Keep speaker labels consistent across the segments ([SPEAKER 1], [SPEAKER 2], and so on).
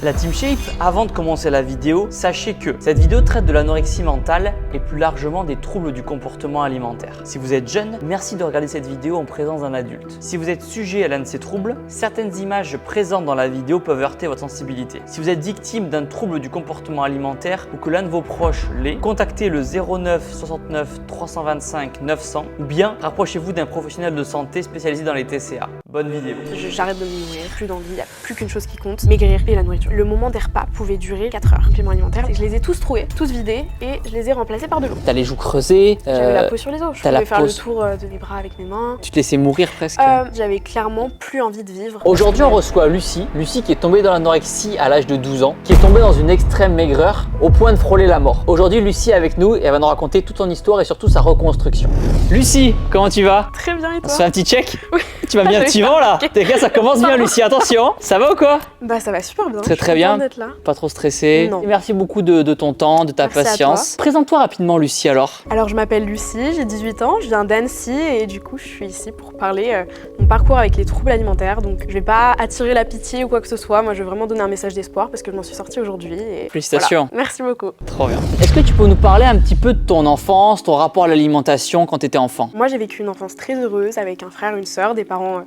[SPEAKER 1] La Team Shape, avant de commencer la vidéo, sachez que cette vidéo traite de l'anorexie mentale et plus largement des troubles du comportement alimentaire. Si vous êtes jeune, merci de regarder cette vidéo en présence d'un adulte. Si vous êtes sujet à l'un de ces troubles, certaines images présentes dans la vidéo peuvent heurter votre sensibilité. Si vous êtes victime d'un trouble du comportement alimentaire ou que l'un de vos proches l'est, contactez le 09 69 325 900 ou bien rapprochez-vous d'un professionnel de santé spécialisé dans les TCA. Bonne vidéo.
[SPEAKER 2] J'arrête de me nourrir, plus d'envie, il n'y a plus qu'une chose qui compte, maigrir et la nourriture. Le moment des repas pouvait durer 4 heures. Compléments alimentaires, je les ai tous trouvés, tous vidés et je les ai remplacés par de l'eau.
[SPEAKER 1] T'as les joues creusées.
[SPEAKER 2] J'avais la peau sur les os, je pouvais faire le tour de mes bras avec mes mains.
[SPEAKER 1] Tu te laissais mourir presque.
[SPEAKER 2] J'avais clairement plus envie de vivre.
[SPEAKER 1] Aujourd'hui, on reçoit Lucie qui est tombée dans l'anorexie à l'âge de 12 ans, qui est tombée dans une extrême maigreur au point de frôler la mort. Aujourd'hui, Lucie est avec nous et elle va nous raconter toute son histoire et surtout sa reconstruction. Lucie, comment tu vas?
[SPEAKER 2] Très bien et toi?
[SPEAKER 1] On se fait un petit check?
[SPEAKER 2] Oui.
[SPEAKER 1] Tu m'as mis un petit vent là? T'es ça commence bien Lucie, attention. Ça va ou quoi?
[SPEAKER 2] Bah ça va super bien.
[SPEAKER 1] Très bien.
[SPEAKER 2] D'être là.
[SPEAKER 1] Pas trop stressé.
[SPEAKER 2] Non.
[SPEAKER 1] Et merci beaucoup de ton temps, de ta
[SPEAKER 2] Merci
[SPEAKER 1] patience. Présente-toi rapidement Lucie alors.
[SPEAKER 2] Alors je m'appelle Lucie, j'ai 18 ans, je viens d'Annecy et du coup je suis ici pour parler de mon parcours avec les troubles alimentaires. Donc je vais pas attirer la pitié ou quoi que ce soit, moi je veux vraiment donner un message d'espoir parce que je m'en suis sortie aujourd'hui.
[SPEAKER 1] Félicitations.
[SPEAKER 2] Voilà. Merci beaucoup.
[SPEAKER 1] Trop bien. Est-ce que tu peux nous parler un petit peu de ton enfance, ton rapport à l'alimentation quand tu étais enfant?
[SPEAKER 2] Moi j'ai vécu une enfance très heureuse avec un frère, une sœur, des parents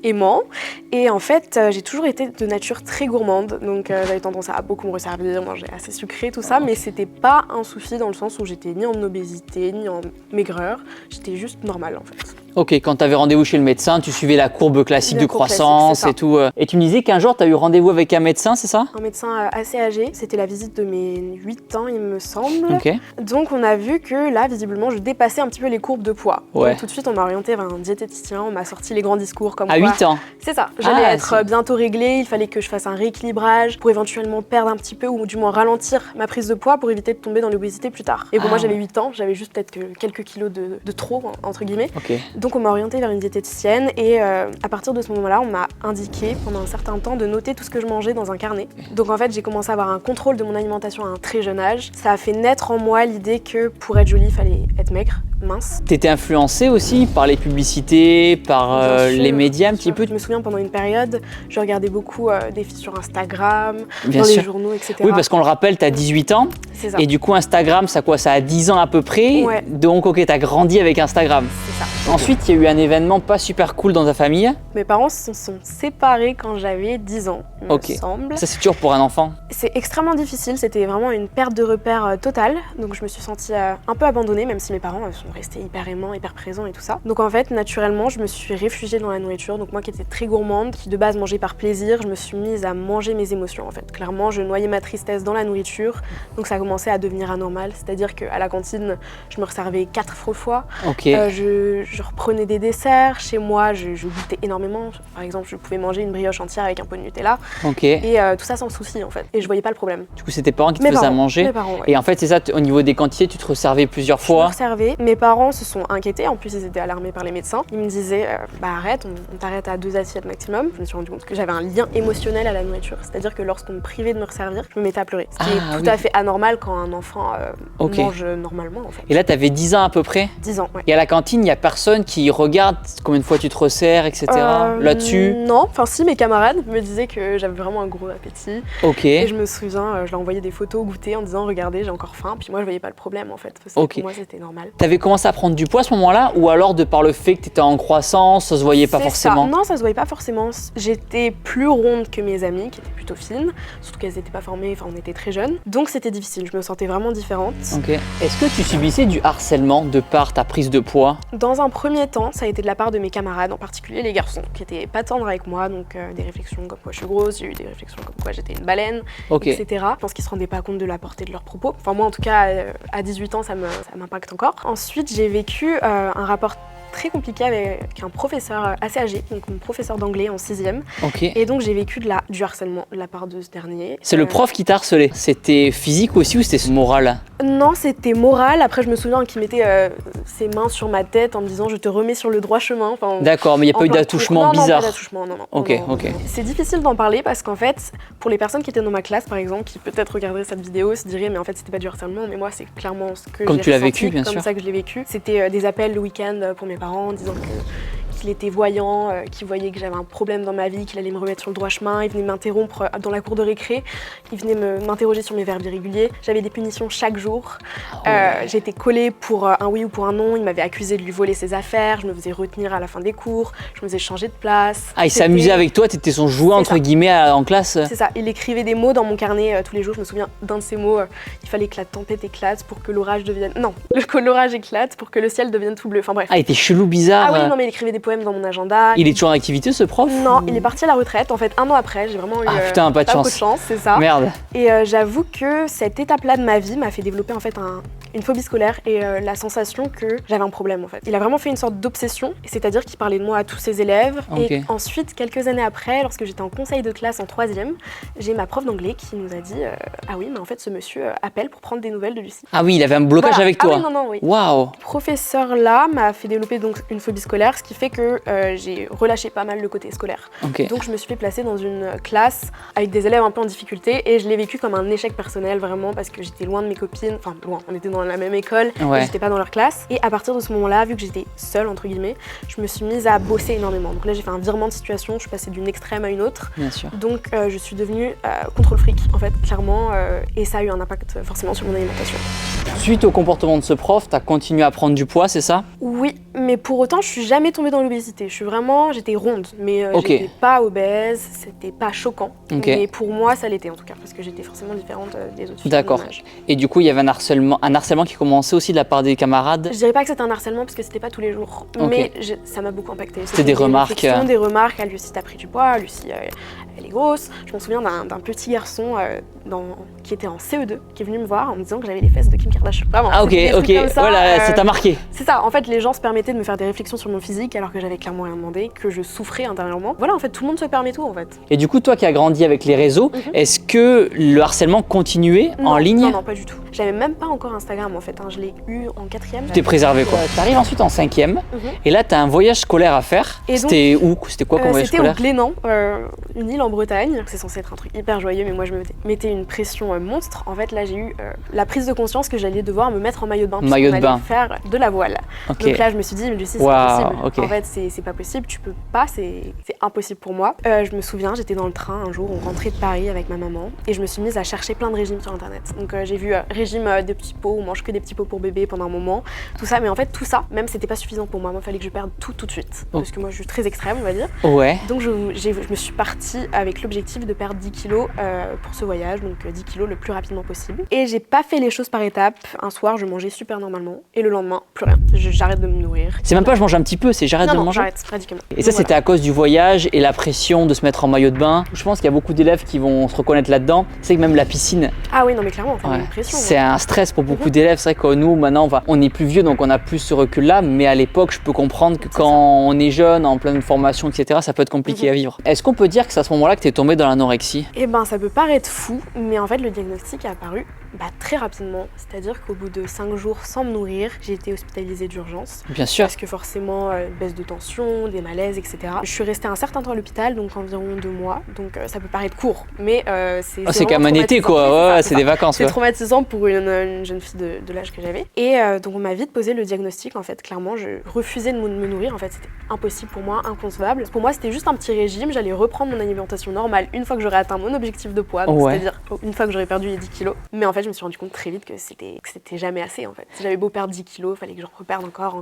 [SPEAKER 2] aimants. Et en fait j'ai toujours été de nature très gourmande, donc j'avais tendance à beaucoup me resservir, manger assez sucré, tout ça, mais c'était pas un souci dans le sens où j'étais ni en obésité, ni en maigreur, j'étais juste normale en fait.
[SPEAKER 1] Ok, quand tu avais rendez-vous chez le médecin, tu suivais la courbe classique de croissance et tout. Et tu me disais qu'un jour, tu as eu rendez-vous avec un médecin, c'est ça?
[SPEAKER 2] Un médecin assez âgé, c'était la visite de mes 8 ans, il me semble.
[SPEAKER 1] Ok.
[SPEAKER 2] Donc on a vu que là, visiblement, je dépassais un petit peu les courbes de poids.
[SPEAKER 1] Ouais.
[SPEAKER 2] Donc tout de suite, on m'a orienté vers un diététicien, on m'a sorti les grands discours comme
[SPEAKER 1] à
[SPEAKER 2] quoi...
[SPEAKER 1] 8 ans?
[SPEAKER 2] C'est ça, j'allais être bientôt réglée, il fallait que je fasse un rééquilibrage pour éventuellement perdre un petit peu ou du moins ralentir ma prise de poids pour éviter de tomber dans l'obésité plus tard. Et bon, moi j'avais 8 ans, j'avais juste peut-être que quelques kilos de trop, entre guillemets.
[SPEAKER 1] Okay.
[SPEAKER 2] Donc on m'a orienté vers une diététicienne et à partir de ce moment-là, on m'a indiqué pendant un certain temps de noter tout ce que je mangeais dans un carnet. Donc en fait, j'ai commencé à avoir un contrôle de mon alimentation à un très jeune âge. Ça a fait naître en moi l'idée que pour être jolie, il fallait être maigre, mince.
[SPEAKER 1] T'étais influencée aussi par les publicités, par les médias un petit peu?
[SPEAKER 2] Je me souviens pendant une période, je regardais beaucoup des filles sur Instagram,
[SPEAKER 1] Bien
[SPEAKER 2] dans
[SPEAKER 1] sûr.
[SPEAKER 2] les journaux, etc.
[SPEAKER 1] Oui, parce qu'on le rappelle, t'as 18 ans.
[SPEAKER 2] C'est ça.
[SPEAKER 1] Et du coup, Instagram, ça a 10 ans à peu près.
[SPEAKER 2] Ouais.
[SPEAKER 1] Donc, ok, t'as grandi avec Instagram.
[SPEAKER 2] C'est ça.
[SPEAKER 1] Ensuite, il y a eu un événement pas super cool dans ta famille.
[SPEAKER 2] Mes parents se sont séparés quand j'avais 10 ans, il me semble.
[SPEAKER 1] Ça, c'est dur pour un enfant.
[SPEAKER 2] C'est extrêmement difficile, c'était vraiment une perte de repère totale. Donc je me suis sentie un peu abandonnée, même si mes parents sont restés hyper aimants, hyper présents et tout ça. Donc en fait, naturellement, je me suis réfugiée dans la nourriture. Donc moi qui étais très gourmande, qui de base mangeait par plaisir, je me suis mise à manger mes émotions en fait. Clairement, je noyais ma tristesse dans la nourriture. Donc ça a commencé à devenir anormal. C'est-à-dire qu'à la cantine, je me resservais 4 fois.
[SPEAKER 1] Ok.
[SPEAKER 2] Je reprenais des desserts. Chez moi, je goûtais énormément. Par exemple, je pouvais manger une brioche entière avec un peu de Nutella.
[SPEAKER 1] Ok.
[SPEAKER 2] Et tout ça sans souci en fait. Et je voyais pas le problème.
[SPEAKER 1] Du coup, c'est tes parents qui te faisaient à manger.
[SPEAKER 2] Mes parents, ouais.
[SPEAKER 1] Et en fait, c'est ça, au niveau des quantités, tu te resservais plusieurs fois.
[SPEAKER 2] Je me resservais. Mes parents se sont inquiétés. En plus, ils étaient alarmés par les médecins. Ils me disaient, bah arrête, on t'arrête à 2 assiettes maximum. Je me suis rendu compte que j'avais un lien émotionnel à la nourriture. C'est-à-dire que lorsqu'on me privait de me resservir, je me mettais à pleurer. Ce qui est tout à fait anormal quand un enfant mange normalement en fait.
[SPEAKER 1] Et là, t'avais 10 ans à peu près?
[SPEAKER 2] 10 ans, ouais.
[SPEAKER 1] Et à la cantine, il n'y a personne qui regarde combien de fois tu te resserres, etc. Là-dessus?
[SPEAKER 2] Non, enfin si, mes camarades me disaient que j'avais vraiment un gros appétit.
[SPEAKER 1] Ok.
[SPEAKER 2] Et je me souviens, je leur envoyais des photos goûter en disant regardez, j'ai encore faim. Puis moi, je voyais pas le problème en fait. Parce que pour moi, c'était normal.
[SPEAKER 1] T'avais commencé à prendre du poids à ce moment-là ou alors de par le fait que t'étais en croissance, ça se voyait pas forcément?
[SPEAKER 2] Non, ça se voyait pas forcément. J'étais plus ronde que mes amies qui étaient plutôt fines, surtout qu'elles n'étaient pas formées, enfin on était très jeunes. Donc c'était difficile, je me sentais vraiment différente.
[SPEAKER 1] Ok. Est-ce que tu subissais du harcèlement de par ta prise de poids?
[SPEAKER 2] Dans un premier temps, ça a été de la part de mes camarades, en particulier les garçons, qui étaient pas tendres avec moi, donc des réflexions comme quoi je suis grosse, j'ai eu des réflexions comme quoi j'étais une baleine, etc. Je pense qu'ils se rendaient pas compte de la portée de leurs propos. Enfin moi en tout cas, à 18 ans, ça m'impacte encore. Ensuite, j'ai vécu un rapport très compliqué avec un professeur assez âgé, donc mon professeur d'anglais en 6e.
[SPEAKER 1] Ok.
[SPEAKER 2] Et donc j'ai vécu du harcèlement de la part de ce dernier.
[SPEAKER 1] C'est le prof qui t'a harcelé? C'était physique aussi ou c'était moral?
[SPEAKER 2] Non, c'était moral. Après, je me souviens qu'il mettait ses mains sur ma tête en me disant je te remets sur le droit chemin. Enfin,
[SPEAKER 1] d'accord, mais il n'y a pas eu d'attouchement bizarre?
[SPEAKER 2] Non, pas d'attouchement, non.
[SPEAKER 1] Ok.
[SPEAKER 2] C'est difficile d'en parler parce qu'en fait, pour les personnes qui étaient dans ma classe, par exemple, qui peut-être regarderaient cette vidéo, se diraient mais en fait c'était pas du harcèlement, mais moi c'est clairement ce que j'ai ressenti,
[SPEAKER 1] comme tu l'as vécu, bien sûr.
[SPEAKER 2] Comme ça que je l'ai vécu. C'était des appels le week-end pour mes parents en disant qu'il était voyant, qu'il voyait que j'avais un problème dans ma vie, qu'il allait me remettre sur le droit chemin. Il venait m'interrompre dans la cour de récré, il venait m'interroger sur mes verbes irréguliers. J'avais des punitions chaque jour. J'ai été collée pour un oui ou pour un non. Il m'avait accusé de lui voler ses affaires. Je me faisais retenir à la fin des cours. Je me faisais changer de place.
[SPEAKER 1] Ah, il s'amusait avec toi, t'étais son jouet entre guillemets en classe.
[SPEAKER 2] C'est ça, il écrivait des mots dans mon carnet tous les jours. Je me souviens d'un de ces mots, il fallait que la tempête éclate pour que l'orage devienne... Non, que l'orage éclate pour que le ciel devienne tout bleu. Enfin bref.
[SPEAKER 1] Ah, il était chelou, bizarre.
[SPEAKER 2] Ah oui, non mais il écrivait des poèmes dans mon agenda.
[SPEAKER 1] Il est toujours en activité ce prof?
[SPEAKER 2] Non, il est parti à la retraite. En fait, un an après, j'ai vraiment eu
[SPEAKER 1] putain, pas de
[SPEAKER 2] beaucoup de chance, c'est ça.
[SPEAKER 1] Merde.
[SPEAKER 2] Et j'avoue que cette étape-là de ma vie m'a fait développer en fait une phobie scolaire et la sensation que j'avais un problème en fait. Il a vraiment fait une sorte d'obsession, c'est-à-dire qu'il parlait de moi à tous ses élèves.
[SPEAKER 1] Okay.
[SPEAKER 2] Et ensuite, quelques années après, lorsque j'étais en conseil de classe en 3e, j'ai ma prof d'anglais qui nous a dit ah oui, mais en fait ce monsieur appelle pour prendre des nouvelles de Lucie.
[SPEAKER 1] Ah oui, il avait un blocage avec toi.
[SPEAKER 2] Ah oui, non, oui.
[SPEAKER 1] Waouh.
[SPEAKER 2] Ce professeur-là m'a fait développer donc une phobie scolaire, ce qui fait que j'ai relâché pas mal le côté scolaire.
[SPEAKER 1] Okay.
[SPEAKER 2] Donc je me suis fait placer dans une classe avec des élèves un peu en difficulté et je l'ai vécu comme un échec personnel vraiment parce que j'étais loin de mes copines, enfin loin, on était dans la même école,
[SPEAKER 1] ouais.
[SPEAKER 2] Et j'étais pas dans leur classe. Et à partir de ce moment-là, vu que j'étais seule entre guillemets, je me suis mise à bosser énormément. Donc là j'ai fait un virement de situation, je suis passée d'une extrême à une autre.
[SPEAKER 1] Bien sûr.
[SPEAKER 2] Donc je suis devenue contrôle fric en fait, clairement, et ça a eu un impact forcément sur mon alimentation.
[SPEAKER 1] Suite au comportement de ce prof, t'as continué à prendre du poids, c'est ça?
[SPEAKER 2] Oui, mais pour autant, je suis jamais tombée dans l'obésité. J'étais ronde, mais
[SPEAKER 1] okay.
[SPEAKER 2] J'étais pas obèse, c'était pas choquant.
[SPEAKER 1] Okay.
[SPEAKER 2] Mais pour moi, ça l'était en tout cas, parce que j'étais forcément différente des autres filles.
[SPEAKER 1] D'accord. Et du coup, il y avait un harcèlement qui commençait aussi de la part des camarades?
[SPEAKER 2] Je dirais pas que c'était un harcèlement, parce que c'était pas tous les jours,
[SPEAKER 1] okay.
[SPEAKER 2] mais ça m'a beaucoup impacté.
[SPEAKER 1] C'était des remarques.
[SPEAKER 2] Des remarques, ah, Lucie, t'as pris du poids, Lucie, elle est grosse. Je me souviens d'un petit garçon qui était en CE2, qui est venu me voir en me disant que j'avais les fesses de Kim Kardashian. Vraiment.
[SPEAKER 1] Ah ok, voilà, ça t'a marqué.
[SPEAKER 2] C'est ça, en fait les gens se permettaient de me faire des réflexions sur mon physique alors que j'avais clairement rien demandé, que je souffrais intérieurement. Voilà, en fait tout le monde se permet tout en fait.
[SPEAKER 1] Et du coup, toi qui as grandi avec les réseaux, est-ce que le harcèlement continuait en ligne?
[SPEAKER 2] Non, pas du tout. J'avais même pas encore Instagram en fait, je l'ai eu en 4e.
[SPEAKER 1] Tu t'es préservé quoi. T'arrives ensuite en 5e, et là t'as un voyage scolaire à faire. C'était où? C'était quoi comme voyage scolaire?
[SPEAKER 2] C'était au Glénan, une île en Bretagne. C'est censé être un truc hyper joyeux, mais moi je me mettais une pression monstre. En fait là j'ai eu la prise de conscience que j'allais devoir me mettre en maillot de bain.
[SPEAKER 1] Maillot de bain.
[SPEAKER 2] Faire de la voile.
[SPEAKER 1] Okay.
[SPEAKER 2] Donc là je me suis dit, mais Lucie, c'est pas possible. En fait c'est pas possible, tu peux pas, c'est impossible pour moi. Je me souviens, j'étais dans le train un jour, on rentrait de Paris avec ma maman, et je me suis mise à chercher plein de régimes sur internet. Donc j'ai vu régime de petits pots, on mange que des petits pots pour bébé pendant un moment, tout ça, mais en fait tout ça, même c'était pas suffisant pour moi, il fallait que je perde tout de suite, parce que moi je suis très extrême on va dire.
[SPEAKER 1] Ouais.
[SPEAKER 2] Donc je me suis partie avec l'objectif de perdre 10 kilos pour ce voyage, donc 10 kilos le plus rapidement possible. Et j'ai pas fait les choses par étapes, un soir je mangeais super normalement, et le lendemain, plus rien, j'arrête de me nourrir.
[SPEAKER 1] C'est même pas je mange un petit peu, c'est j'arrête de manger.
[SPEAKER 2] J'arrête, radicalement.
[SPEAKER 1] Et ça c'était à cause du voyage et la pression de se mettre en maillot de bain. Je pense qu'il y a beaucoup d'élèves qui vont se reconnaître là-dedans. C'est que même la piscine.
[SPEAKER 2] Ah oui, non mais clairement, une pression.
[SPEAKER 1] C'est un stress pour beaucoup d'élèves. C'est vrai que nous maintenant on est plus vieux donc on a plus ce recul-là, mais à l'époque je peux comprendre que quand on est jeune, en pleine formation, etc., ça peut être compliqué à vivre. Est-ce qu'on peut dire que c'est à ce moment-là que tu es tombée dans l'anorexie?
[SPEAKER 2] Eh ben ça peut paraître fou, mais en fait le diagnostic est apparu très rapidement, c'est-à-dire qu'au bout de 5 jours sans me nourrir, j'ai été hospitalisée d'urgence.
[SPEAKER 1] Bien sûr.
[SPEAKER 2] Parce que forcément, baisse de tension, des malaises, etc. Je suis restée un certain temps à l'hôpital, donc environ 2 mois, donc ça peut paraître court, mais
[SPEAKER 1] c'est comme un été quoi, c'est des vacances.
[SPEAKER 2] C'est traumatisant pour une jeune fille de l'âge que j'avais. Et donc on m'a vite posé le diagnostic, en fait, clairement, je refusais de me nourrir, en fait, c'était impossible pour moi, inconcevable. Pour moi, c'était juste un petit régime, j'allais reprendre mon alimentation normale une fois que j'aurais atteint mon objectif de poids, c'est-à-dire une fois que j'aurais perdu les 10 kilos. Mais en fait, je me suis rendu compte très vite que c'était jamais assez en fait. Si j'avais beau perdre 10 kilos, il fallait que j'en reperde encore.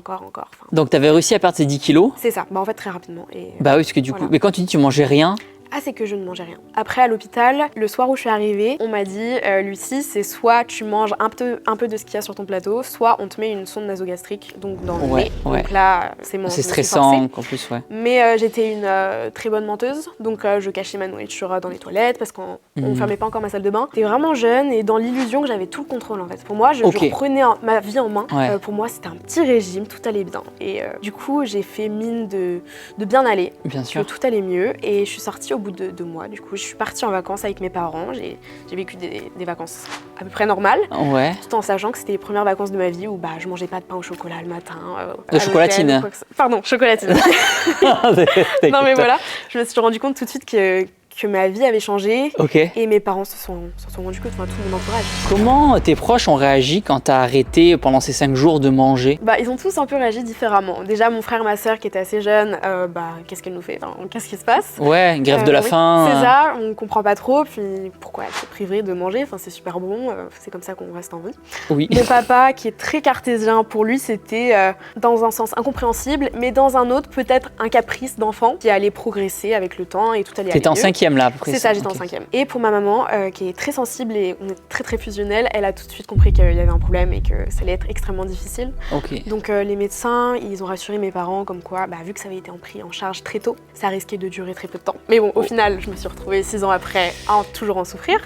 [SPEAKER 2] Enfin,
[SPEAKER 1] donc tu avais réussi à perdre ces 10 kilos?
[SPEAKER 2] C'est ça, en fait très rapidement. Et,
[SPEAKER 1] bah oui, parce que du coup, mais quand tu dis tu mangeais rien?
[SPEAKER 2] Ah, c'est que je ne mangeais rien. Après, à l'hôpital, le soir où je suis arrivée, on m'a dit Lucie, c'est soit tu manges un peu de ce qu'il y a sur ton plateau, soit on te met une sonde nasogastrique, donc dans le nez. Donc là, c'est
[SPEAKER 1] stressant en plus, ouais.
[SPEAKER 2] Mais j'étais une très bonne menteuse, donc je cachais ma nourriture dans les toilettes parce qu'on ne fermait pas encore ma salle de bain. J'étais vraiment jeune et dans l'illusion que j'avais tout le contrôle en fait. Pour moi, je reprenais ma vie en main. Pour moi, c'était un petit régime, tout allait bien. Et du coup, j'ai fait mine de bien aller,
[SPEAKER 1] bien sûr,
[SPEAKER 2] que tout allait mieux. Et je suis sortie au bout de 2 mois. Du coup, je suis partie en vacances avec mes parents. J'ai vécu des vacances à peu près normales, tout en sachant que c'était les premières vacances de ma vie où je mangeais pas de pain au chocolat le matin.
[SPEAKER 1] De chocolatine.
[SPEAKER 2] Pardon, chocolatine. Non mais voilà, je me suis rendu compte tout de suite que que ma vie avait changé.
[SPEAKER 1] Ok.
[SPEAKER 2] Et mes parents s'en sont rendus compte, enfin tout mon entourage.
[SPEAKER 1] Comment tes proches ont réagi quand t'as arrêté pendant ces 5 jours de manger?
[SPEAKER 2] Bah ils ont tous un peu réagi différemment. Déjà mon frère, ma sœur qui était assez jeune, qu'est-ce qu'elle nous fait, enfin, qu'est-ce qui se passe?
[SPEAKER 1] Ouais, une grève de la
[SPEAKER 2] oui,
[SPEAKER 1] faim.
[SPEAKER 2] C'est ça, on comprend pas trop, puis pourquoi elle se priverait de manger, enfin c'est super bon, c'est comme ça qu'on reste en vie.
[SPEAKER 1] Oui.
[SPEAKER 2] Mon papa qui est très cartésien, pour lui c'était dans un sens incompréhensible, mais dans un autre peut-être un caprice d'enfant qui allait progresser avec le temps et tout allait aller
[SPEAKER 1] T'étais en
[SPEAKER 2] mieux.
[SPEAKER 1] 5e là à peu près.
[SPEAKER 2] C'est ça, j'étais en 5e. Et pour ma maman, qui est très sensible et on est très très fusionnel, elle a tout de suite compris qu'il y avait un problème et que ça allait être extrêmement difficile.
[SPEAKER 1] Ok.
[SPEAKER 2] Donc les médecins, ils ont rassuré mes parents comme quoi, vu que ça avait été pris en charge très tôt, ça risquait de durer très peu de temps. Mais bon, au final, je me suis retrouvée 6 ans après à toujours en souffrir.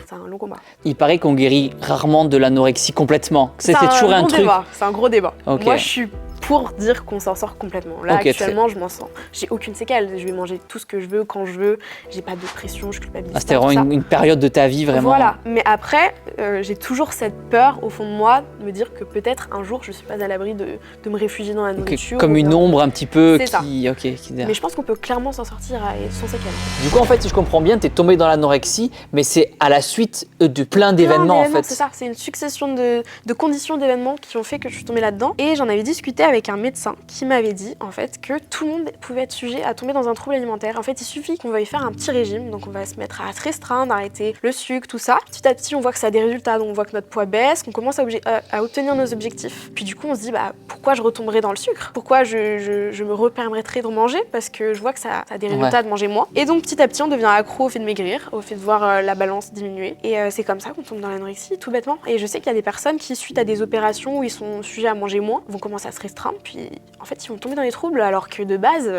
[SPEAKER 2] C'est un long combat.
[SPEAKER 1] Il paraît qu'on guérit rarement de l'anorexie complètement. C'était toujours un truc.
[SPEAKER 2] C'est un gros débat.
[SPEAKER 1] Ok.
[SPEAKER 2] Moi, je suis pour dire qu'on s'en sort complètement. Là,
[SPEAKER 1] Ok,
[SPEAKER 2] actuellement, je m'en sens. J'ai aucune séquelle. Je vais manger tout ce que je veux, quand je veux. J'ai pas de pression, je culpabilise pas.
[SPEAKER 1] C'était vraiment une période de ta vie vraiment.
[SPEAKER 2] Voilà. Mais après, j'ai toujours cette peur au fond de moi de me dire que peut-être un jour, je suis pas à l'abri de me réfugier dans la nourriture.
[SPEAKER 1] Comme une ombre un petit peu
[SPEAKER 2] C'est ça.
[SPEAKER 1] qui.
[SPEAKER 2] Mais je pense qu'on peut clairement s'en sortir sans séquelles.
[SPEAKER 1] Du coup, en fait, si je comprends bien, t'es tombé dans l'anorexie, mais c'est à la suite de plein d'événements en fait.
[SPEAKER 2] C'est ça, c'est une succession de conditions d'événements qui ont fait que je suis tombée là-dedans. Et j'en avais discuté avec un médecin qui m'avait dit en fait que tout le monde pouvait être sujet à tomber dans un trouble alimentaire. En fait, il suffit qu'on veuille faire un petit régime, donc on va se mettre à se restreindre, arrêter le sucre, tout ça. Petit à petit, on voit que ça a des résultats, donc on voit que notre poids baisse, qu'on commence à obtenir nos objectifs. Puis du coup, on se dit pourquoi je retomberais dans le sucre? Pourquoi je me repermettrais de manger? Parce que je vois que ça a des résultats de manger moins. Et donc petit à petit, on devient accro au fait de maigrir, au fait de voir la balance diminuer. Et c'est comme ça qu'on tombe dans l'anorexie, tout bêtement. Et je sais qu'il y a des personnes qui, suite à des opérations où ils sont sujets à manger moins, vont commencer à se restreindre, puis en fait, ils vont tomber dans les troubles, alors que de base,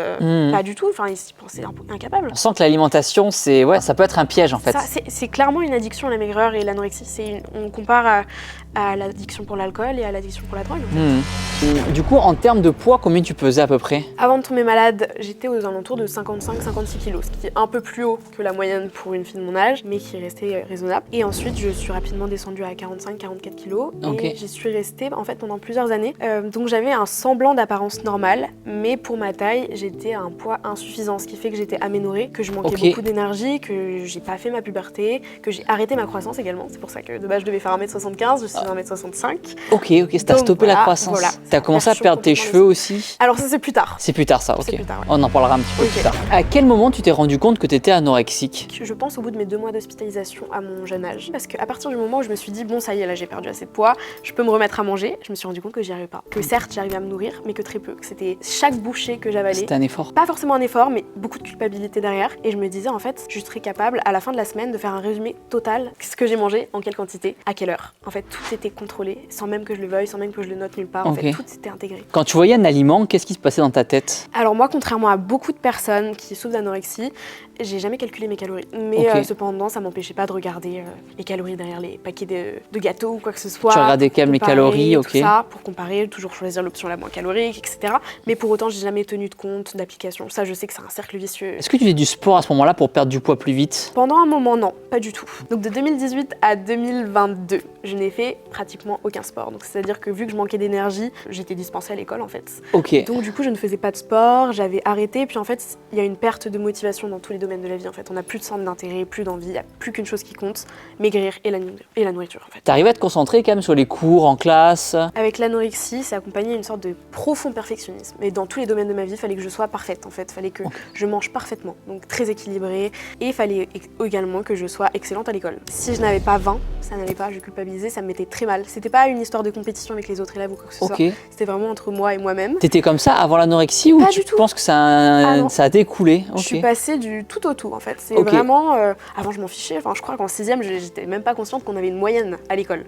[SPEAKER 2] pas du tout. Enfin, ils s'y pensaient incapables.
[SPEAKER 1] On sent que l'alimentation, ça peut être un piège en fait.
[SPEAKER 2] C'est clairement une addiction à la maigreur et l'anorexie. On compare à l'addiction pour l'alcool et à l'addiction pour la drogue.
[SPEAKER 1] Du coup, en termes de poids, combien tu pesais à peu près?
[SPEAKER 2] Avant de tomber malade, j'étais aux alentours de 55-56 kilos, ce qui est un peu plus haut que la moyenne pour une fille de mon âge, mais qui est resté raisonnable. Et ensuite, je suis rapidement descendue à 45-44 kilos et j'y suis restée en fait pendant plusieurs années. Donc j'avais un semblant d'apparence normale, mais pour ma taille, j'étais à un poids insuffisant, ce qui fait que j'étais aménorrhée, que je manquais beaucoup d'énergie, que j'ai pas fait ma puberté, que j'ai arrêté ma croissance également. C'est pour ça que de base je devais faire 1m75, je suis 1m65.
[SPEAKER 1] Ok, t'as stoppé la croissance.
[SPEAKER 2] Voilà,
[SPEAKER 1] t'as commencé à perdre tes cheveux aussi.
[SPEAKER 2] Alors ça c'est plus tard.
[SPEAKER 1] C'est plus tard ça, ok.
[SPEAKER 2] Plus tard, ouais.
[SPEAKER 1] On en parlera un petit peu plus tard. À quel moment tu t'es rendu compte que t'étais anorexique?
[SPEAKER 2] Je pense au bout de mes 2 mois d'hospitalisation à mon jeune âge. Parce qu'à partir du moment où je me suis dit, bon ça y est, là j'ai perdu assez de poids, je peux me remettre à manger, je me suis rendu compte que j'y arrivais pas. Que certes j'arrivais à me nourrir, mais que très peu. Que c'était chaque bouchée que j'avalais.
[SPEAKER 1] C'était un effort.
[SPEAKER 2] Pas forcément un effort, mais beaucoup de culpabilité derrière. Et je me disais en fait, je serais capable à la fin de la semaine de faire un résumé total. Ce que j'ai mangé, en quelle quantité, à quelle heure. En fait, tout était contrôlé, sans même que je le veuille, sans même que je le note nulle part. En fait, tout était intégré.
[SPEAKER 1] Quand tu voyais un aliment, qu'est-ce qui se passait dans ta tête?
[SPEAKER 2] Alors moi, contrairement à beaucoup de personnes qui souffrent d'anorexie, j'ai jamais calculé mes calories. Mais cependant, ça m'empêchait pas de regarder les calories derrière les paquets de gâteaux ou quoi que ce soit.
[SPEAKER 1] Tu regardais quand même les calories,
[SPEAKER 2] tout ça, pour comparer, toujours choisir l'option la moins calorique, etc. Mais pour autant, j'ai jamais tenu de compte d'application. Ça, je sais que c'est un cercle vicieux.
[SPEAKER 1] Est-ce que tu faisais du sport à ce moment-là pour perdre du poids plus vite?
[SPEAKER 2] Pendant un moment, non, pas du tout. Donc de 2018 à 2022, je n'ai fait pratiquement aucun sport. Donc c'est-à-dire que vu que je manquais d'énergie, j'étais dispensée à l'école en fait.
[SPEAKER 1] Ok.
[SPEAKER 2] Donc du coup, je ne faisais pas de sport, j'avais arrêté. Puis en fait, il y a une perte de motivation dans tous les domaines de la vie. En fait, on n'a plus de centre d'intérêt, plus d'envie, il n'y a plus qu'une chose qui compte, maigrir et la nourriture en fait.
[SPEAKER 1] T'arrivais à te concentrer quand même sur les cours en classe?
[SPEAKER 2] Avec l'anorexie, c'est accompagné d'une sorte de profond perfectionnisme. Mais dans tous les domaines de ma vie, il fallait que je sois parfaite en fait. Il fallait que je mange parfaitement, donc très équilibrée. Et il fallait également que je sois excellente à l'école. Si je n'avais pas 20, ça n'allait pas, je culpabilisais, ça me mettait très mal. C'était pas une histoire de compétition avec les autres élèves ou quoi que ce soit. C'était vraiment entre moi et moi-même.
[SPEAKER 1] T'étais comme ça avant l'anorexie ou tu penses que ça a découlé?
[SPEAKER 2] Je suis passée du tout au tout en fait. C'est vraiment... avant je m'en fichais, enfin, je crois qu'en 6e, j'étais même pas consciente qu'on avait une moyenne à l'école.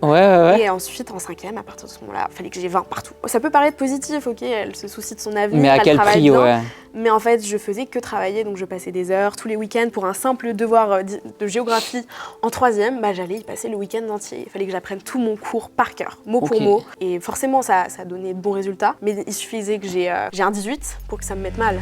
[SPEAKER 2] Et ensuite en 5e, à partir de ce moment-là, il fallait que j'ai 20 partout. Ça peut paraître positif, elle se soucie de son avenir,
[SPEAKER 1] mais à quel prix
[SPEAKER 2] bien, mais en fait je faisais que travailler, donc je passais des heures tous les week-ends pour un simple devoir de géographie en 3e, j'allais y passer le week-end entier. Il fallait que j'apprenne tout mon cours par cœur, mot pour mot, et forcément ça donnait de bons résultats, mais il suffisait que j'ai un 18 pour que ça me mette mal.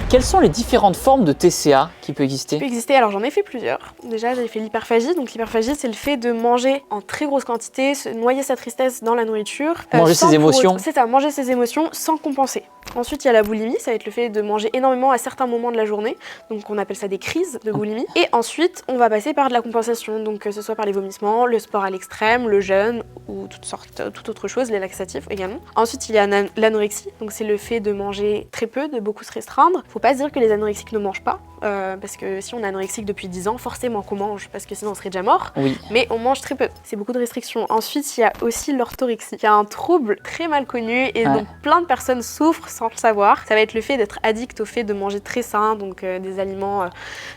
[SPEAKER 1] Quelles sont les différentes formes de TCA qui peuvent exister?
[SPEAKER 2] Peut exister, alors j'en ai fait plusieurs. Déjà, j'ai fait l'hyperphagie. Donc l'hyperphagie, c'est le fait de manger en très grosse quantité, se noyer sa tristesse dans la nourriture.
[SPEAKER 1] Manger ses émotions.
[SPEAKER 2] C'est ça, manger ses émotions sans compenser. Ensuite, il y a la boulimie, ça va être le fait de manger énormément à certains moments de la journée. Donc on appelle ça des crises de boulimie. Et ensuite, on va passer par de la compensation. Donc que ce soit par les vomissements, le sport à l'extrême, le jeûne ou toute autre chose, les laxatifs également. Ensuite, il y a l'anorexie. Donc c'est le fait de manger très peu, de beaucoup se restreindre. Faut pas se dire que les anorexiques ne mangent pas. Parce que si on est anorexique depuis 10 ans, forcément qu'on mange, parce que sinon on serait déjà mort.
[SPEAKER 1] Oui.
[SPEAKER 2] Mais on mange très peu. C'est beaucoup de restrictions. Ensuite, il y a aussi l'orthorexie, qui est un trouble très mal connu et dont plein de personnes souffrent sans le savoir. Ça va être le fait d'être addict au fait de manger très sain, donc des aliments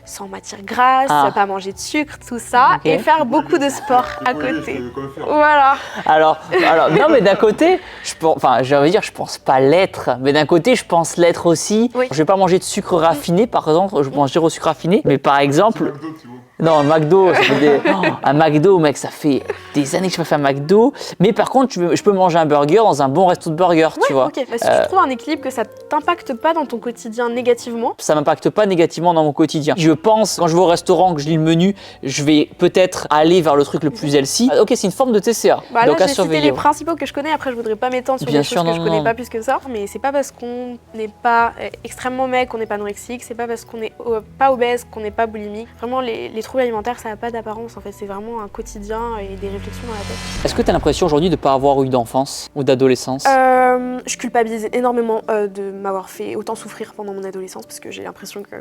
[SPEAKER 2] sans matière grasse, pas manger de sucre, tout ça, et faire beaucoup de sport à côté. Voilà.
[SPEAKER 1] Alors non, mais d'un côté, je pense pas l'être, mais d'un côté, je pense l'être aussi.
[SPEAKER 2] Oui.
[SPEAKER 1] Je vais pas manger de sucre raffiné, par exemple. Je mange zéro sucre raffiné, mais par exemple. Non, un McDo, ça fait un McDo, mec, ça fait des années que je me fais un McDo. Mais par contre, je peux manger un burger dans un bon resto de burger, tu vois.
[SPEAKER 2] Ok, bah, si tu trouves un équilibre que ça t'impacte pas dans ton quotidien négativement.
[SPEAKER 1] Ça m'impacte pas négativement dans mon quotidien. Je pense, quand je vais au restaurant, que je lis le menu, je vais peut-être aller vers le truc le plus healthy. Ok, c'est une forme de TCA.
[SPEAKER 2] Bah,
[SPEAKER 1] donc
[SPEAKER 2] là,
[SPEAKER 1] à
[SPEAKER 2] j'ai
[SPEAKER 1] surveiller.
[SPEAKER 2] cité les principaux que je connais. Après, je voudrais pas m'étendre sur des choses que je connais pas plus que ça. Mais c'est pas parce qu'on n'est pas extrêmement maigre qu'on n'est pas anorexique. C'est pas parce qu'on n'est pas obèse qu'on n'est pas boulimique. Vraiment, les troubles alimentaires, ça n'a pas d'apparence. En fait, c'est vraiment un quotidien et des réflexions dans la tête.
[SPEAKER 1] Est-ce que tu as l'impression aujourd'hui de ne pas avoir eu d'enfance ou d'adolescence?
[SPEAKER 2] Je culpabilise énormément de m'avoir fait autant souffrir pendant mon adolescence parce que j'ai l'impression que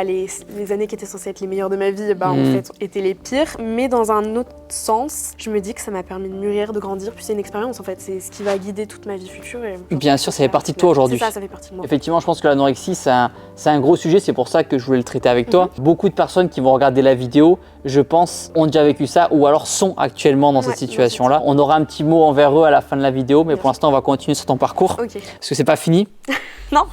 [SPEAKER 2] les années qui étaient censées être les meilleures de ma vie en fait étaient les pires. Mais dans un autre sens, je me dis que ça m'a permis de mûrir, de grandir. Puis c'est une expérience en fait, c'est ce qui va guider toute ma vie future. Et
[SPEAKER 1] bien sûr, ça fait partie de toi aujourd'hui.
[SPEAKER 2] C'est ça fait partie de moi.
[SPEAKER 1] Effectivement, je pense que l'anorexie, c'est un gros sujet, c'est pour ça que je voulais le traiter avec toi. Beaucoup de personnes qui vont regarder la vidéo, je pense, ont déjà vécu ça ou alors sont actuellement dans cette situation-là. On aura un petit mot envers eux à la fin de la vidéo, mais pour l'instant, on va continuer sur ton parcours.
[SPEAKER 2] Ok.
[SPEAKER 1] Parce que c'est pas fini.
[SPEAKER 2] Non.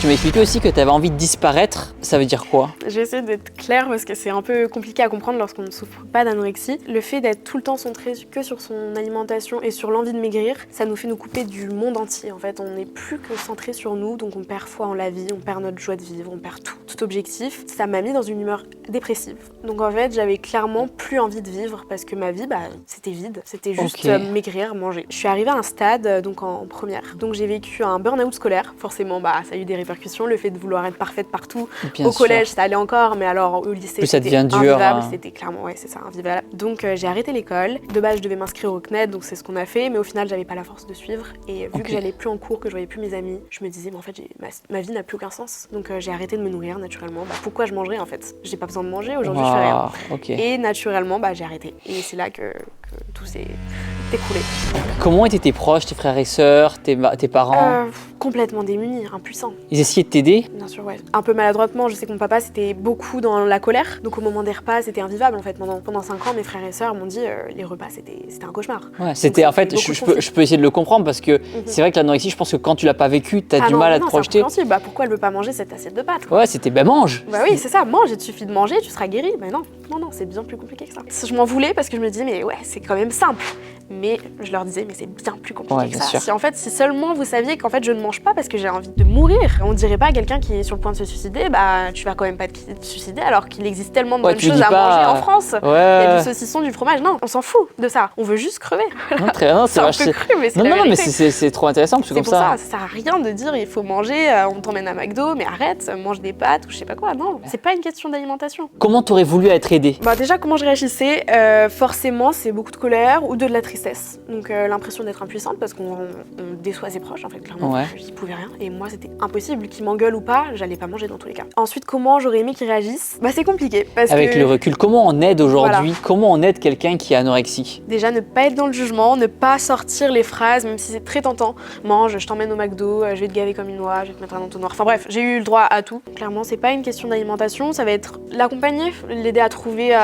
[SPEAKER 1] Tu m'as expliqué aussi que tu avais envie de disparaître. Ça veut dire quoi?
[SPEAKER 2] J'ai essayé d'être claire parce que c'est un peu compliqué à comprendre lorsqu'on ne souffre pas d'anorexie. Le fait d'être tout le temps centré que sur son alimentation et sur l'envie de maigrir, ça nous fait nous couper du monde entier. En fait, on n'est plus que centré sur nous, donc on perd foi en la vie, on perd notre joie de vivre, on perd tout objectif. Ça m'a mis dans une humeur dépressive. Donc en fait, j'avais clairement plus envie de vivre parce que ma vie, c'était vide. C'était juste maigrir, manger. Je suis arrivée à un stade, donc en première. Donc j'ai vécu un burn-out scolaire. Forcément, ça a eu des répercussions. Le fait de vouloir être parfaite partout. Au collège, ça allait encore, mais alors au lycée, c'était invivable. C'était clairement, c'est ça, invivable. Donc j'ai arrêté l'école. De base, je devais m'inscrire au CNED, donc c'est ce qu'on a fait. Mais au final, j'avais pas la force de suivre. Et vu que j'allais plus en cours, que je voyais plus mes amis, je me disais, mais en fait, ma vie n'a plus aucun sens. Donc j'ai arrêté de me nourrir naturellement. Pourquoi je mangerais en fait? J'ai pas besoin de manger. Aujourd'hui, je fais rien. Et naturellement, j'ai arrêté. Et c'est là que tout s'est écroulé.
[SPEAKER 1] Comment étaient tes proches, tes frères et sœurs, tes parents?
[SPEAKER 2] Complètement démunis, impuissants.
[SPEAKER 1] Ils essayaient de t'aider?
[SPEAKER 2] Bien sûr, ouais. Un peu maladroitement, je sais que mon papa c'était beaucoup dans la colère, donc au moment des repas c'était invivable en fait. Pendant 5 ans, mes frères et sœurs m'ont dit les repas c'était un cauchemar. Ouais,
[SPEAKER 1] c'était en fait, je peux essayer de le comprendre parce que c'est vrai que l'anorexie, je pense que quand tu l'as pas vécu, t'as du mal à te projeter.
[SPEAKER 2] Pourquoi elle veut pas manger cette assiette de pâtes?
[SPEAKER 1] Ouais, c'était mange.
[SPEAKER 2] Bah oui, c'est ça, mange, il te suffit de manger, tu seras guéri. Mais non, c'est bien plus compliqué que ça. Je m'en voulais parce que je me dis mais ouais, c'est quand même simple. Mais je leur disais mais c'est bien plus compliqué que ça. Si seulement vous saviez qu'en fait je ne mange pas parce que j'ai envie de mourir. On dirait pas à quelqu'un qui est sur le point de se suicider, tu vas quand même pas te suicider alors qu'il existe tellement de bonnes choses à manger en France. Il y a du saucisson, du fromage. Non, on s'en fout de ça. On veut juste crever.
[SPEAKER 1] Non, très bien, c'est
[SPEAKER 2] un peu cru, mais c'est
[SPEAKER 1] mais c'est trop intéressant parce que comme ça.
[SPEAKER 2] Ça sert à rien de dire il faut manger, on t'emmène à McDo, mais arrête, mange des pâtes ou je sais pas quoi. Non, c'est pas une question d'alimentation.
[SPEAKER 1] Comment t'aurais voulu être aidée?
[SPEAKER 2] Déjà, comment je réagissais? Forcément, c'est beaucoup de colère ou de la tristesse. Donc l'impression d'être impuissante parce qu'on déçoit ses proches en fait, clairement. J'y pouvais rien. Et moi, c'était impossible qu'ils m'engueulent ou pas, j'allais pas manger dans tous les cas. Ensuite, comment j'aurais aimé qu'ils réagissent? C'est compliqué.
[SPEAKER 1] Avec le recul, comment on aide aujourd'hui? Comment on aide quelqu'un qui est anorexique?
[SPEAKER 2] Déjà, ne pas être dans le jugement, ne pas sortir les phrases, même si c'est très tentant. Mange, je t'emmène au McDo, je vais te gaver comme une noix, je vais te mettre un entonnoir. Enfin bref, j'ai eu le droit à tout. Clairement, c'est pas une question d'alimentation, ça va être l'accompagner, l'aider à trouver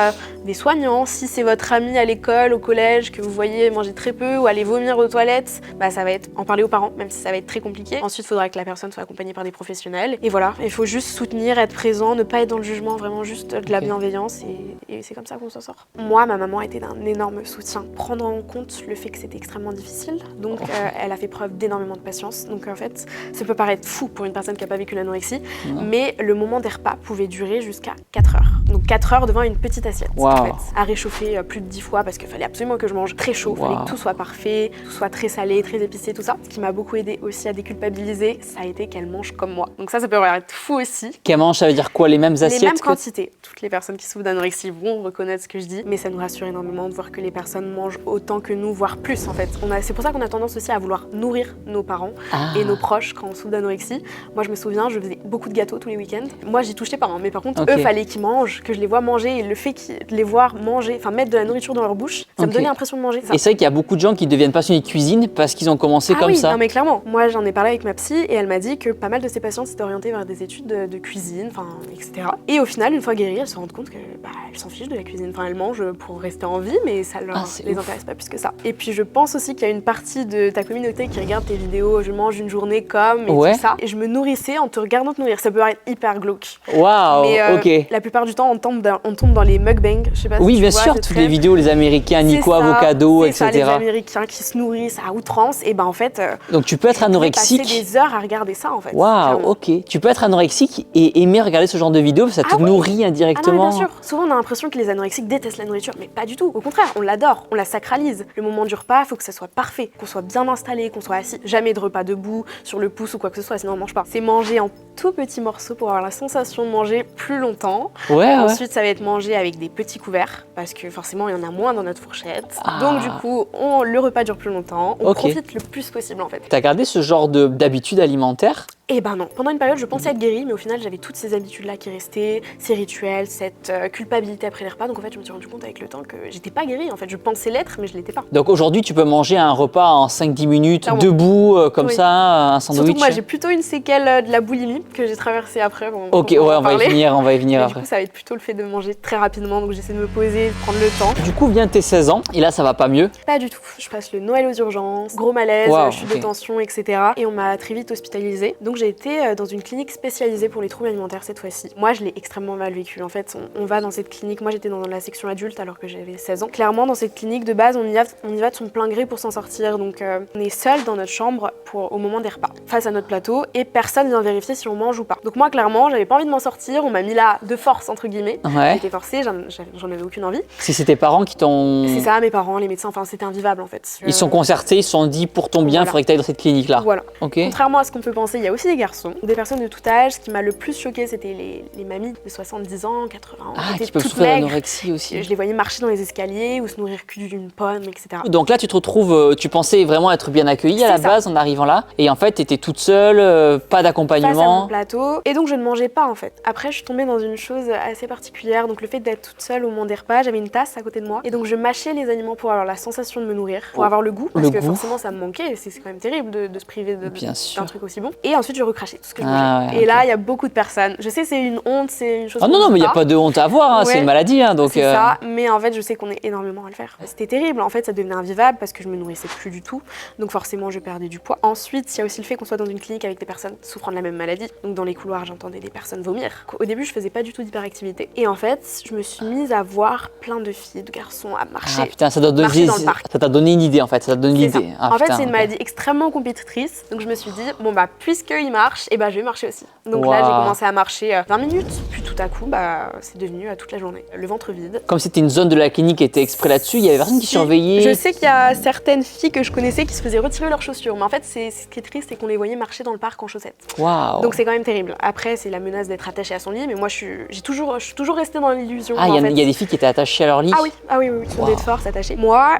[SPEAKER 2] des soignants. Si c'est votre ami à l'école, au collège, que vous voyez manger très peu ou aller vomir aux toilettes, bah ça va être en parler aux parents, même si ça va être très compliqué. Ensuite, il faudra que la personne soit accompagnée par des professionnels. Et voilà, il faut juste soutenir, être présent, ne pas être dans le jugement, vraiment juste de la bienveillance et c'est comme ça qu'on s'en sort. Moi, ma maman a été d'un énorme soutien. Prendre en compte le fait que c'était extrêmement difficile, donc elle a fait preuve d'énormément de patience. Donc en fait, ça peut paraître fou pour une personne qui n'a pas vécu l'anorexie, mais le moment des repas pouvait durer jusqu'à 4 heures. Donc 4 heures devant une petite assiette, en fait, à réchauffer plus de 10 fois parce qu'il fallait absolument que je mange très chaud, il fallait que tout soit parfait, tout soit très salé, très épicé, tout ça. Ce qui m'a beaucoup aidé aussi à déculpabiliser, ça a été qu'elle mange comme moi. Donc ça peut paraître fou aussi.
[SPEAKER 3] Qu'elle mange, ça veut dire quoi? Les mêmes assiettes?
[SPEAKER 2] Les mêmes quantités. Toutes les personnes qui souffrent d'anorexie vont reconnaître ce que je dis, mais ça nous rassure énormément de voir que les personnes mangent autant que nous, voire plus en fait. C'est pour ça qu'on a tendance aussi à vouloir nourrir nos parents et nos proches quand on souffre d'anorexie. Moi je me souviens, je faisais beaucoup de gâteaux tous les week-ends. Moi j'y touchais pas, mais par contre eux fallait qu'ils mangent, que je les vois manger, et le fait de les voir manger, enfin mettre de la nourriture dans leur bouche, ça me donnait l'impression de manger ça.
[SPEAKER 3] Et c'est vrai qu'il y a beaucoup de gens qui deviennent passionnés de cuisine parce qu'ils ont commencé comme ça.
[SPEAKER 2] Non mais clairement, moi j'en ai parlé avec ma psy et elle m'a dit que pas mal de ses patientes s'étaient orientées vers des études de cuisine, etc. Et au final, une fois guéries, elles se rendent compte que elles s'en fichent de la cuisine. Enfin, elles mangent pour rester en vie, mais ça les intéresse pas plus que ça. Et puis je pense aussi qu'il y a une partie de ta communauté qui regarde tes vidéos, je mange une journée comme et tout ça. Et je me nourrissais en te regardant te nourrir. Ça peut paraître hyper glauque.
[SPEAKER 3] Waouh,
[SPEAKER 2] mais la plupart du temps, on tombe dans les mukbangs. Je sais pas si
[SPEAKER 3] bien
[SPEAKER 2] tu vois,
[SPEAKER 3] sûr, toutes les vidéos, les Américains, Nico Avocado, etc.
[SPEAKER 2] Ça, les Américains qui se nourrissent à outrance. Et ben en fait.
[SPEAKER 3] Donc tu peux être anorexique.
[SPEAKER 2] Passer des heures à regarder ça en fait.
[SPEAKER 3] Waouh, ok. Tu peux être anorexique et aimer regarder ce genre de vidéos, ça te nourrit indirectement.
[SPEAKER 2] Ah non, bien sûr. Souvent on a l'impression que les anorexiques détestent la nourriture, mais pas du tout. Au contraire, on l'adore, on la sacralise. Le moment du repas, il faut que ça soit parfait, qu'on soit bien installé, qu'on soit assis. Jamais de repas debout, sur le pouce ou quoi que ce soit, sinon on mange pas. C'est manger en tout petits morceaux pour avoir la sensation de manger plus longtemps. Ensuite, ça va être mangé avec des petits couverts, parce que forcément, il y en a moins dans notre fourchette. Donc du coup, le repas dure plus longtemps. On profite le plus possible en fait.
[SPEAKER 3] T'as gardé ce genre d'habitude alimentaire?
[SPEAKER 2] Eh ben non. Pendant une période, je pensais être guérie, mais au final, j'avais toutes ces habitudes-là qui restaient, ces rituels, cette culpabilité après les repas. Donc en fait, je me suis rendu compte avec le temps que j'étais pas guérie. En fait, je pensais l'être, mais je l'étais pas.
[SPEAKER 3] Donc aujourd'hui, tu peux manger un repas en 5-10 minutes, debout, comme ça, un sandwich.
[SPEAKER 2] Surtout que moi, j'ai plutôt une séquelle de la boulimie que j'ai traversée après.
[SPEAKER 3] On va y venir après.
[SPEAKER 2] Du coup, ça va être plutôt le fait de manger très rapidement. Donc j'essaie de me poser, de prendre le temps.
[SPEAKER 3] Du coup, vient tes 16 ans, et là, ça va pas mieux?
[SPEAKER 2] Pas du tout. Je passe le Noël aux urgences, gros malaise, chute de tension, etc. Et on m'a très vite hospitalisée. Donc j'ai été dans une clinique spécialisée pour les troubles alimentaires cette fois-ci. Moi, je l'ai extrêmement mal vécu. En fait, on va dans cette clinique. Moi, j'étais dans la section adulte alors que j'avais 16 ans. Clairement, dans cette clinique, de base, on y va de son plein gré pour s'en sortir. Donc, on est seul dans notre chambre au moment des repas, face à notre plateau, et personne vient vérifier si on mange ou pas. Donc moi, clairement, j'avais pas envie de m'en sortir. On m'a mis là de force, entre guillemets. J'étais forcée, j'en avais aucune envie.
[SPEAKER 3] C'est tes parents qui t'ont...
[SPEAKER 2] C'est ça, mes parents, les médecins, enfin, c'était invivable en fait.
[SPEAKER 3] Ils sont concertés, ils se sont dit, pour ton bien, il faudrait que tu ailles dans cette clinique-là.
[SPEAKER 2] Voilà. Contrairement à ce qu'on peut penser, il y a aussi des garçons, des personnes de tout âge. Ce qui m'a le plus choqué, c'était les mamies de 70 ans, 80 ans.
[SPEAKER 3] Qui peuvent souffrir d'anorexie aussi.
[SPEAKER 2] Je les voyais marcher dans les escaliers ou se nourrir que d'une pomme, etc.
[SPEAKER 3] Donc là, tu te retrouves, tu pensais vraiment être bien accueillie à la base en arrivant là. Et en fait, tu étais toute seule, pas d'accompagnement.
[SPEAKER 2] Face à mon plateau. Et donc, je ne mangeais pas en fait. Après, je suis tombée dans une chose assez particulière. Donc, le fait d'être toute seule au moment des repas, j'avais une tasse à côté de moi. Et donc, je mâchais les aliments pour avoir la sensation de me nourrir, pour avoir le goût. Parce que forcément, ça me manquait. C'est quand même terrible de se priver d'un truc aussi bon. Et ensuite, je recrachais tout ce que je mangeais. Et là, il y a beaucoup de personnes. Je sais, c'est une honte, c'est une chose.
[SPEAKER 3] Oh non, mais il n'y a pas de honte à avoir, c'est une maladie. Donc,
[SPEAKER 2] c'est ça, mais en fait, je sais qu'on est énormément à le faire. C'était terrible, en fait, ça devenait invivable parce que je me nourrissais plus du tout. Donc, forcément, je perdais du poids. Ensuite, il y a aussi le fait qu'on soit dans une clinique avec des personnes souffrant de la même maladie. Donc, dans les couloirs, j'entendais des personnes vomir. Au début, je faisais pas du tout d'hyperactivité. Et en fait, je me suis mise à voir plein de filles, de garçons à marcher.
[SPEAKER 3] Ah putain, ça t'a donné une idée en fait, ça te donne l'idée.
[SPEAKER 2] En fait, c'est une maladie extrêmement compétitrice. Donc, je me suis dit, bon, bah, puisqu'il marche, et bah, je vais marcher aussi. Donc là, j'ai commencé à marcher 20 minutes. Puis tout à coup, bah, c'est devenu toute la journée. Le ventre vide.
[SPEAKER 3] Comme c'était une zone de la clinique qui était exprès là-dessus, il y avait personne qui surveillait.
[SPEAKER 2] Je sais qu'il y a certaines filles que je connaissais qui se faisaient retirer leurs chaussures. Mais en fait, ce qui est triste, c'est qu'on les voyait marcher dans le parc en chaussettes.
[SPEAKER 3] Waouh.
[SPEAKER 2] Donc c'est quand même terrible. Après, c'est la menace d'être attachée à son lit. Mais moi, je suis toujours restée dans l'illusion.
[SPEAKER 3] Ah, il y a des filles qui étaient attachées à leur lit.
[SPEAKER 2] Ah oui, qui sont de force attachées. Moi,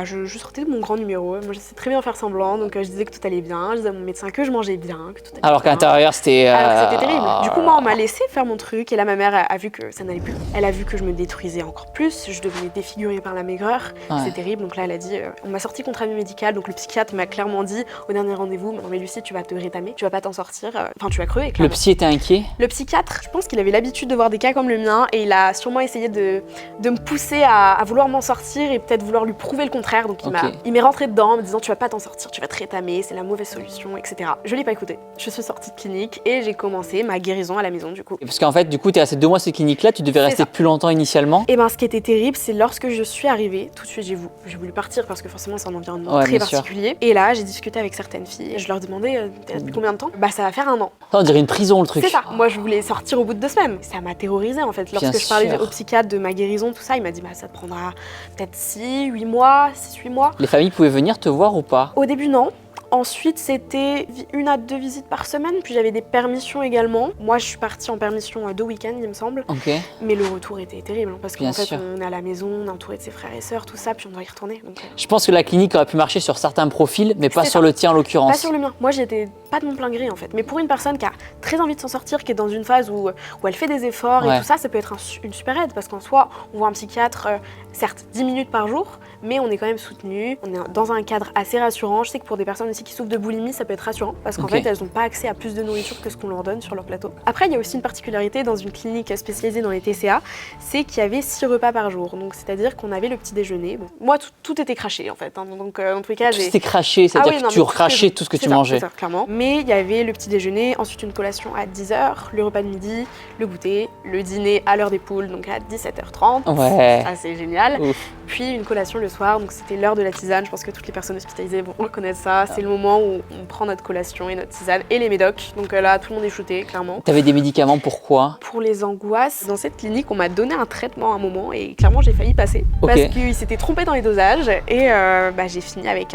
[SPEAKER 2] je sortais de mon grand numéro. Moi, je sais très bien faire semblant. Donc je disais que tout allait bien. Je disais à mon médecin que je mangeais bien, que tout allait
[SPEAKER 3] Alors qu'à
[SPEAKER 2] bien.
[SPEAKER 3] l'intérieur, c'était.
[SPEAKER 2] Alors que c'était terrible. Du coup, moi, on m'a laissé faire mon truc et là, ma mère a vu que ça n'allait plus. Elle a vu que je me détruisais encore plus, je devenais défigurée par la maigreur.
[SPEAKER 3] Ouais.
[SPEAKER 2] C'est terrible. Donc là, elle a dit, on m'a sorti contre avis médical. Donc le psychiatre m'a clairement dit au dernier rendez-vous, non mais Lucie, tu vas te rétamer, tu vas pas t'en sortir. Enfin, tu vas crever.
[SPEAKER 3] Le
[SPEAKER 2] Clairement.
[SPEAKER 3] psy était inquiet.
[SPEAKER 2] Le psychiatre, je pense qu'il avait l'habitude de voir des cas comme le mien et il a sûrement essayé de me pousser à vouloir m'en sortir et peut-être vouloir lui prouver le contraire. Donc il m'est rentré dedans en me disant tu vas pas t'en sortir, tu vas te rétamer, c'est la mauvaise solution, etc. Je l'ai pas écouté. Je suis sortie de clinique et j'ai commencé ma guérison à la maison du coup.
[SPEAKER 3] Parce qu'en fait, du coup, tu es resté 2 mois à cette clinique-là, tu devais
[SPEAKER 2] C'est
[SPEAKER 3] rester
[SPEAKER 2] ça.
[SPEAKER 3] plus longtemps initialement.
[SPEAKER 2] Et ben ce qui était terrible, c'est lorsque je suis arrivée, tout de suite j'ai voulu partir parce que forcément c'est un environnement
[SPEAKER 3] Ouais,
[SPEAKER 2] très
[SPEAKER 3] bien sûr.
[SPEAKER 2] particulier. Et là j'ai discuté avec certaines filles et je leur demandais t'es là depuis combien de temps? Bah ça va faire 1 an.
[SPEAKER 3] Ça, on dirait une prison le truc.
[SPEAKER 2] C'est ça. Moi je voulais sortir au bout de 2 semaines. Ça m'a terrorisée en fait.
[SPEAKER 3] Bien
[SPEAKER 2] Lorsque je parlais
[SPEAKER 3] sûr.
[SPEAKER 2] au psychiatre de ma guérison, tout ça, il m'a dit bah ça te prendra peut-être 6-8 mois, 6-8 mois.
[SPEAKER 3] Les familles pouvaient venir te voir ou pas?
[SPEAKER 2] Au début non. Ensuite, c'était 1 à 2 visites par semaine, puis j'avais des permissions également. Moi, je suis partie en permission 2 week-ends, il me semble.
[SPEAKER 3] Ok.
[SPEAKER 2] Mais le retour était terrible, parce qu'en
[SPEAKER 3] Bien
[SPEAKER 2] fait,
[SPEAKER 3] sûr.
[SPEAKER 2] on est à la maison, on est entouré de ses frères et sœurs, tout ça, puis on doit y retourner. Donc,
[SPEAKER 3] Je pense que la clinique aurait pu marcher sur certains profils, mais pas
[SPEAKER 2] C'est
[SPEAKER 3] sur
[SPEAKER 2] ça.
[SPEAKER 3] le tien en
[SPEAKER 2] pas
[SPEAKER 3] l'occurrence.
[SPEAKER 2] sur le mien. Moi, j'étais pas de mon plein gré, en fait. Mais pour une personne qui a très envie de s'en sortir, qui est dans une phase où elle fait des efforts
[SPEAKER 3] Ouais.
[SPEAKER 2] et tout ça, ça peut être une super aide, parce qu'en soi, on voit un psychiatre, certes, 10 minutes par jour, mais on est quand même soutenu, on est dans un cadre assez rassurant. Je sais que pour des personnes aussi qui souffrent de boulimie, ça peut être rassurant parce qu'en
[SPEAKER 3] Ok.
[SPEAKER 2] fait, elles n'ont pas accès à plus de nourriture que ce qu'on leur donne sur leur plateau. Après, il y a aussi une particularité dans une clinique spécialisée dans les TCA, c'est qu'il y avait 6 repas par jour. Donc, c'est-à-dire qu'on avait le petit déjeuner. Bon, moi, tout était craché en fait. Hein. Donc, en tous les cas, j'ai.
[SPEAKER 3] C'était craché, c'est-à-dire
[SPEAKER 2] Ah oui,
[SPEAKER 3] que
[SPEAKER 2] non,
[SPEAKER 3] tu
[SPEAKER 2] mais
[SPEAKER 3] recrachais tout ce que
[SPEAKER 2] c'est
[SPEAKER 3] tu
[SPEAKER 2] ça,
[SPEAKER 3] mangeais.
[SPEAKER 2] c'est ça, clairement. Mais il y avait le petit déjeuner, ensuite une collation à 10h, le repas de midi, le goûter, le dîner à l'heure des poules, donc à 17h30.
[SPEAKER 3] Ouais.
[SPEAKER 2] Ça, c'est génial.
[SPEAKER 3] Ouf.
[SPEAKER 2] Puis une collation le soir, donc c'était l'heure de la tisane. Je pense que toutes les personnes hospitalisées vont reconnaître ça. C'est le moment où on prend notre collation et notre tisane et les médocs. Donc là, tout le monde est shooté, clairement.
[SPEAKER 3] T'avais des médicaments, pourquoi?
[SPEAKER 2] Pour les angoisses, dans cette clinique, on m'a donné un traitement à un moment et clairement, j'ai failli passer.
[SPEAKER 3] Ok.
[SPEAKER 2] Parce qu'il s'était trompé dans les dosages et j'ai fini avec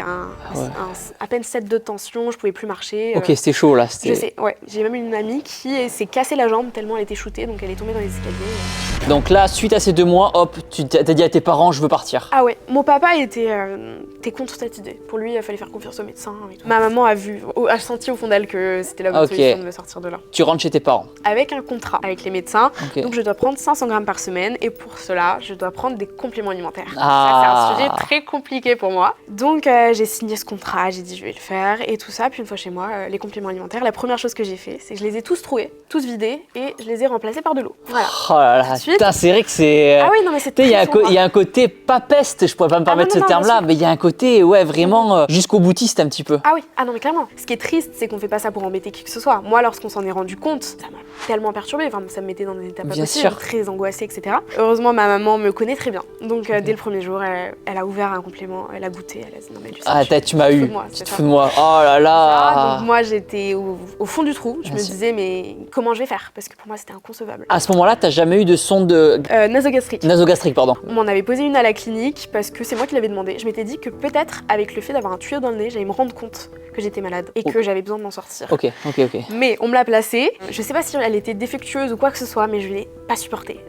[SPEAKER 2] à peine 7 de tension, je pouvais plus marcher.
[SPEAKER 3] Ok, c'était chaud là.
[SPEAKER 2] Je sais, ouais. J'ai même une amie qui s'est cassé la jambe tellement elle était shootée, donc elle est tombée dans les escaliers.
[SPEAKER 3] Donc là, suite à ces 2 mois, hop, tu t'as dit à tes parents, je veux partir.
[SPEAKER 2] Ah ouais, mon papa était contre cette idée. Pour lui, il fallait faire confiance au médecin et tout. Ma maman a senti au fond d'elle que c'était la bonne
[SPEAKER 3] Ok.
[SPEAKER 2] solution de me sortir de là.
[SPEAKER 3] Tu rentres chez tes parents.
[SPEAKER 2] Avec un contrat avec les médecins,
[SPEAKER 3] Ok.
[SPEAKER 2] donc je dois prendre 500 grammes par semaine et pour cela, je dois prendre des compléments alimentaires.
[SPEAKER 3] Ah.
[SPEAKER 2] Ça, c'est un sujet très compliqué pour moi. Donc j'ai signé ce contrat, j'ai dit je vais le faire et tout ça. Puis une fois chez moi, les compléments alimentaires, la première chose que j'ai fait, c'est que je les ai tous troués, tous vidés et je les ai remplacés par de l'eau. Voilà.
[SPEAKER 3] Oh là
[SPEAKER 2] Tout
[SPEAKER 3] là,
[SPEAKER 2] de suite.
[SPEAKER 3] putain, c'est vrai que c'est.
[SPEAKER 2] Ah oui, non mais c'est
[SPEAKER 3] Tu sais,
[SPEAKER 2] très sombre.
[SPEAKER 3] il y a un côté pas peste, je pourrais pas me permettre
[SPEAKER 2] non,
[SPEAKER 3] ce terme-là,
[SPEAKER 2] bien sûr.
[SPEAKER 3] mais il y a un côté, ouais, vraiment jusqu'au boutiste un petit peu.
[SPEAKER 2] Ah oui, ah non mais clairement. Ce qui est triste, c'est qu'on fait pas ça pour embêter qui que ce soit. Moi, lorsqu'on s'en est rendu compte, ça m'a tellement perturbée. Enfin, ça me mettait dans des états pas
[SPEAKER 3] Bien
[SPEAKER 2] possibles,
[SPEAKER 3] sûr.
[SPEAKER 2] très angoissée, etc. Heureusement, ma maman me connaît très bien. Donc dès le premier jour, elle a ouvert un complément, elle a goûté, elle a dit non mais Lucie,
[SPEAKER 3] Ah, tu m'as
[SPEAKER 2] te
[SPEAKER 3] eu.
[SPEAKER 2] fous de moi,
[SPEAKER 3] Tu
[SPEAKER 2] c'est
[SPEAKER 3] te
[SPEAKER 2] ça.
[SPEAKER 3] fous de moi. Oh là
[SPEAKER 2] Ah,
[SPEAKER 3] là.
[SPEAKER 2] donc moi, j'étais au fond du trou. Je
[SPEAKER 3] Bien
[SPEAKER 2] me
[SPEAKER 3] sûr.
[SPEAKER 2] disais mais comment je vais faire? Parce que pour moi, c'était inconcevable.
[SPEAKER 3] À ce moment-là, t'as jamais eu de sonde
[SPEAKER 2] Nasogastrique.
[SPEAKER 3] nasogastrique, pardon.
[SPEAKER 2] On m'en avait posé une à la clinique parce que c'est moi qui l'avais demandé. Je m'étais dit que peut-être avec le fait d'avoir un tuyau dans le nez, j'allais me rendre compte que j'étais malade et que j'avais besoin de m'en sortir.
[SPEAKER 3] Ok.
[SPEAKER 2] Mais on me l'a placée. Je sais pas si elle était défectueuse ou quoi que ce soit, mais je l'ai pas supportée.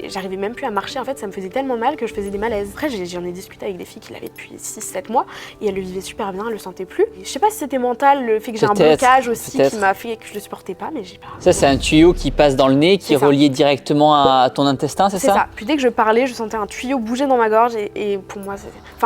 [SPEAKER 2] J'arrivais même plus à marcher. En fait, ça me faisait tellement mal que je faisais des malaises. Après, j'en ai discuté avec des filles qui l'avaient depuis 6-7 mois et elles le vivaient super bien, elles le sentaient plus. Je sais pas si c'était mental, le fait que j'ai un
[SPEAKER 3] Peut-être,
[SPEAKER 2] blocage aussi
[SPEAKER 3] peut-être.
[SPEAKER 2] qui m'a fait que je le supportais pas, mais j'ai pas.
[SPEAKER 3] Ça, c'est un tuyau qui passe dans le nez, qui est
[SPEAKER 2] C'est ça.
[SPEAKER 3] relié directement à ton intestin, c'est
[SPEAKER 2] C'est
[SPEAKER 3] ça?
[SPEAKER 2] ça. Puis dès que je parlais, je sentais un tuyau bouger dans ma gorge et pour moi,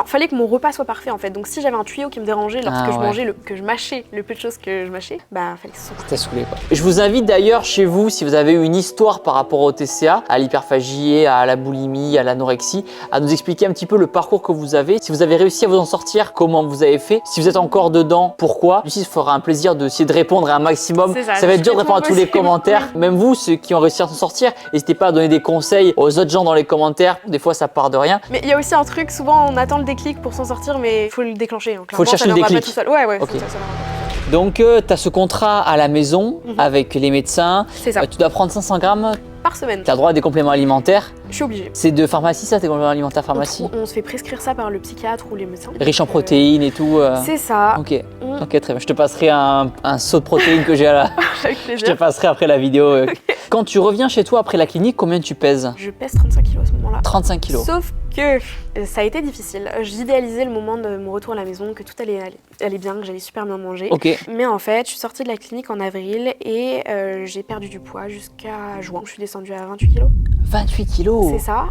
[SPEAKER 2] fallait que mon repas soit parfait en fait. Donc si j'avais un tuyau qui me dérangeait lorsque
[SPEAKER 3] Ah,
[SPEAKER 2] je
[SPEAKER 3] ouais.
[SPEAKER 2] mangeais, que je mâchais, le peu de choses que je mâchais, bah fallait que ce soit parfait.
[SPEAKER 3] T'as saoulé quoi. Je vous invite d'ailleurs chez vous, si vous avez eu une histoire par rapport au TCA, à l'hyperphagie, à la boulimie, à l'anorexie, à nous expliquer un petit peu le parcours que vous avez. Si vous avez réussi à vous en sortir, comment vous avez fait. Si vous êtes encore dedans, pourquoi. Lucie se fera un plaisir d'essayer de répondre à un maximum.
[SPEAKER 2] C'est ça,
[SPEAKER 3] va être dur de
[SPEAKER 2] je
[SPEAKER 3] répondre à tous les
[SPEAKER 2] réponds
[SPEAKER 3] commentaires.
[SPEAKER 2] possible.
[SPEAKER 3] Même vous, ceux qui ont réussi à s'en sortir, n'hésitez pas à donner des conseils aux autres gens dans les commentaires. Des fois, ça part de rien.
[SPEAKER 2] Mais il y a aussi un truc, souvent on attend le déclic pour s'en sortir, mais il faut le déclencher. Hein.
[SPEAKER 3] Faut le
[SPEAKER 2] Clairement,
[SPEAKER 3] chercher
[SPEAKER 2] ça
[SPEAKER 3] le
[SPEAKER 2] viendra
[SPEAKER 3] déclic.
[SPEAKER 2] pas tout seul. Ouais,
[SPEAKER 3] Ok.
[SPEAKER 2] ça viendra pas.
[SPEAKER 3] Donc, tu as ce contrat à la maison avec les médecins.
[SPEAKER 2] C'est ça.
[SPEAKER 3] Tu dois prendre 500 grammes.
[SPEAKER 2] Par semaine.
[SPEAKER 3] Tu as droit à des compléments alimentaires.
[SPEAKER 2] Je suis obligée.
[SPEAKER 3] C'est de pharmacie ça, tes compléments alimentaires pharmacie?
[SPEAKER 2] On se fait prescrire ça par le psychiatre ou les médecins.
[SPEAKER 3] Riche en protéines et tout.
[SPEAKER 2] C'est ça.
[SPEAKER 3] Ok, ok, très bien. Je te passerai un seau de protéines que j'ai à la...
[SPEAKER 2] Avec
[SPEAKER 3] Je
[SPEAKER 2] plaisir.
[SPEAKER 3] te passerai après la vidéo. Quand tu reviens chez toi après la clinique, combien tu pèses?
[SPEAKER 2] Je pèse 35 kilos à ce moment-là.
[SPEAKER 3] 35 kilos.
[SPEAKER 2] Sauf que ça a été difficile. J'idéalisais le moment de mon retour à la maison, que tout allait bien, que j'allais super bien manger.
[SPEAKER 3] Ok.
[SPEAKER 2] Mais en fait, je suis sortie de la clinique en avril et j'ai perdu du poids jusqu'à juin. Je suis descendue à 28 kilos.
[SPEAKER 3] 28 kilos.
[SPEAKER 2] C'est ça.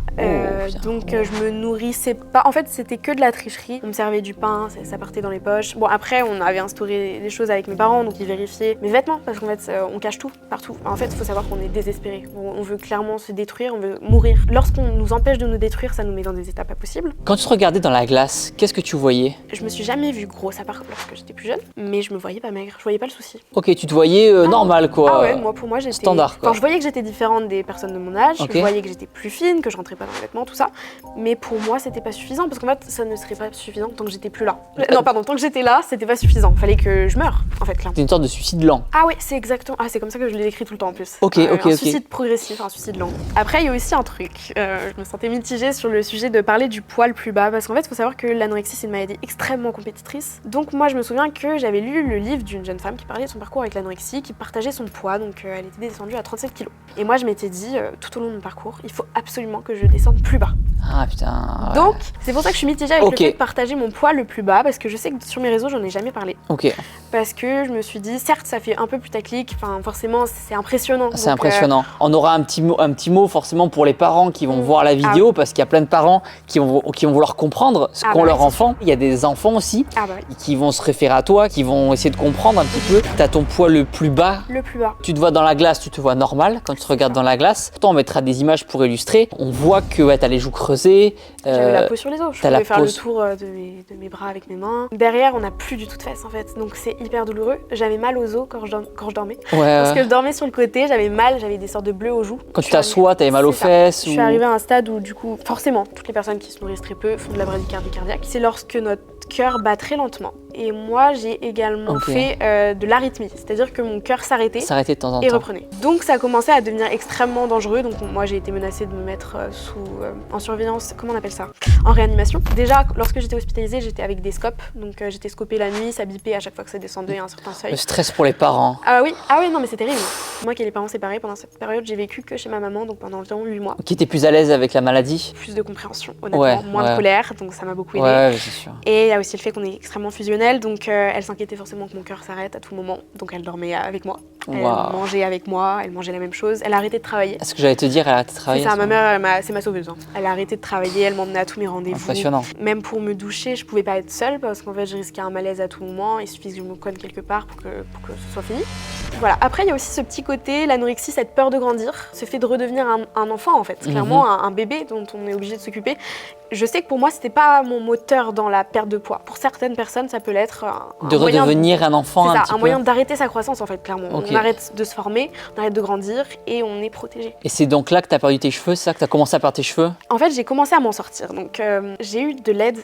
[SPEAKER 3] putain.
[SPEAKER 2] Donc je me nourrissais pas. En fait, c'était que de la tricherie. On me servait du pain, ça partait dans les poches. Bon, après, on avait instauré des choses avec mes parents, donc ils vérifiaient mes vêtements parce qu'en fait, on cache tout partout. En fait, il faut savoir qu'on est désespéré. On veut clairement se détruire, on veut mourir. Lorsqu'on nous empêche de nous détruire, ça nous met dans des états pas possibles.
[SPEAKER 3] Quand tu te regardais dans la glace, qu'est-ce que tu voyais?
[SPEAKER 2] Je me suis jamais vue grosse à part lorsque j'étais plus jeune, mais je me voyais pas maigre. Je voyais pas le souci.
[SPEAKER 3] Ok, tu te voyais normal quoi.
[SPEAKER 2] Ah ouais, pour moi, j'étais
[SPEAKER 3] standard, quoi.
[SPEAKER 2] Enfin, je voyais que j'étais différente des personnes de mon âge.
[SPEAKER 3] Ok.
[SPEAKER 2] Je voyais que j'étais plus fine, que je rentrais pas dans les vêtements, tout ça. Mais pour moi, c'était pas suffisant parce qu'en fait, ça ne serait pas suffisant tant que j'étais plus là. Non, pardon, tant que j'étais là, c'était pas suffisant. Fallait que je meure, en fait, clairement.
[SPEAKER 3] C'est une sorte de suicide lent.
[SPEAKER 2] Ah oui, c'est exactement. Ah, c'est comme ça que je l'ai décrit tout le temps en plus.
[SPEAKER 3] Ok, ok,
[SPEAKER 2] un
[SPEAKER 3] ok.
[SPEAKER 2] suicide progressif, un suicide lent. Après, il y a aussi un truc. Je me sentais mitigée sur le sujet de parler du poids le plus bas parce qu'en fait, il faut savoir que l'anorexie, c'est une maladie extrêmement compétitrice. Donc, moi, je me souviens que j'avais lu le livre d'une jeune femme qui parlait de son parcours avec l'anorexie, qui partageait son poids. Donc, elle était descendue à 37 kilos. Et moi, je m'étais dit, tout au long de mon parcours, il faut absolument que je descende plus bas.
[SPEAKER 3] Ah putain. Ouais.
[SPEAKER 2] Donc, c'est pour ça que je suis mitigée avec
[SPEAKER 3] Ok.
[SPEAKER 2] le fait de partager mon poids le plus bas parce que je sais que sur mes réseaux, j'en ai jamais parlé.
[SPEAKER 3] Ok,
[SPEAKER 2] Parce que je me suis dit, certes, ça fait un peu putaclic, enfin, forcément, c'est impressionnant.
[SPEAKER 3] c'est
[SPEAKER 2] Donc,
[SPEAKER 3] impressionnant. On aura un petit mot forcément pour les parents qui vont voir la vidéo parce qu'il y a plein de parents qui vont vouloir comprendre ce
[SPEAKER 2] Ah
[SPEAKER 3] qu'ont
[SPEAKER 2] bah
[SPEAKER 3] leurs
[SPEAKER 2] oui, c'est
[SPEAKER 3] enfants. Il y a des enfants aussi
[SPEAKER 2] Ah bah oui,
[SPEAKER 3] qui vont se référer à toi, qui vont essayer de comprendre un petit peu. T'as ton poids le plus bas.
[SPEAKER 2] le plus bas.
[SPEAKER 3] Tu te vois dans la glace, tu te vois normal quand tu te regardes dans la glace. Pourtant, on mettra des images pour illustrer. On voit que ouais, t'as les joues creusées.
[SPEAKER 2] J'avais la peau sur les os, je
[SPEAKER 3] t'as la
[SPEAKER 2] pouvais faire
[SPEAKER 3] peau
[SPEAKER 2] le tour de mes bras avec mes mains. Derrière, on n'a plus du tout de fesses en fait, donc c'est hyper douloureux. J'avais mal aux os quand je dormais. Parce que je dormais sur le côté, j'avais mal, j'avais des sortes de bleus aux joues.
[SPEAKER 3] Quand tu t'assois, t'avais mal aux
[SPEAKER 2] C'est ça.
[SPEAKER 3] fesses.
[SPEAKER 2] Je suis arrivée à un stade où du coup, forcément, toutes les personnes qui se nourrissent très peu font de la bradycardie cardiaque. C'est lorsque notre cœur bat très lentement. Et moi, j'ai également fait de l'arythmie, c'est-à-dire que mon cœur s'arrêtait
[SPEAKER 3] s'arrêter de temps en
[SPEAKER 2] et
[SPEAKER 3] temps.
[SPEAKER 2] reprenait. Donc ça a commencé à devenir extrêmement dangereux. Donc moi, j'ai été menacée de me mettre en surveillance, comment on appelle ça? En réanimation. Déjà, lorsque j'étais hospitalisée, j'étais avec des scopes. Donc j'étais scopée la nuit, ça bipait à chaque fois que ça descendait à un certain seuil.
[SPEAKER 3] Le stress pour les parents.
[SPEAKER 2] Ah oui, non mais c'est terrible. Moi qui ai les parents séparés, pendant cette période, j'ai vécu que chez ma maman, donc pendant environ 8 mois.
[SPEAKER 3] Qui était plus à l'aise avec la maladie.
[SPEAKER 2] Plus de compréhension, honnêtement,
[SPEAKER 3] Ouais,
[SPEAKER 2] moins
[SPEAKER 3] ouais.
[SPEAKER 2] de colère, donc ça m'a beaucoup aidée.
[SPEAKER 3] Ouais, c'est sûr.
[SPEAKER 2] Et il y a aussi le fait qu'on est extrêmement fusionnel, donc elle s'inquiétait forcément que mon cœur s'arrête à tout moment, donc elle dormait avec moi. Elle
[SPEAKER 3] Waouh.
[SPEAKER 2] mangeait avec moi, elle mangeait la même chose. Elle a arrêté de travailler.
[SPEAKER 3] Est-ce que j'allais te dire, elle a arrêté de travailler?
[SPEAKER 2] C'est ça,
[SPEAKER 3] à ce
[SPEAKER 2] ma
[SPEAKER 3] moment-là?
[SPEAKER 2] mère, c'est ma sauveuse. Hein. Elle a arrêté de travailler, elle m'emmenait à tous mes rendez-vous.
[SPEAKER 3] Impressionnant.
[SPEAKER 2] Même pour me doucher, je pouvais pas être seule parce qu'en fait, je risquais un malaise à tout moment. Il suffit que je me cogne quelque part pour que ce soit fini. Voilà. Après, il y a aussi ce petit côté, l'anorexie, cette peur de grandir, ce fait de redevenir un enfant en fait. Clairement, un bébé dont on est obligé de s'occuper. Je sais que pour moi, c'était pas mon moteur dans la perte de poids. Pour certaines personnes, ça peut l'être.
[SPEAKER 3] De redevenir un enfant
[SPEAKER 2] C'est
[SPEAKER 3] un
[SPEAKER 2] ça,
[SPEAKER 3] petit
[SPEAKER 2] un
[SPEAKER 3] peu.
[SPEAKER 2] moyen d'arrêter sa croissance en fait, clairement.
[SPEAKER 3] Ok.
[SPEAKER 2] On arrête de se former, on arrête de grandir et on est protégé.
[SPEAKER 3] Et c'est donc là que t'as perdu tes cheveux, c'est ça que t'as commencé à perdre tes cheveux?
[SPEAKER 2] En fait, j'ai commencé à m'en sortir. Donc, j'ai eu de l'aide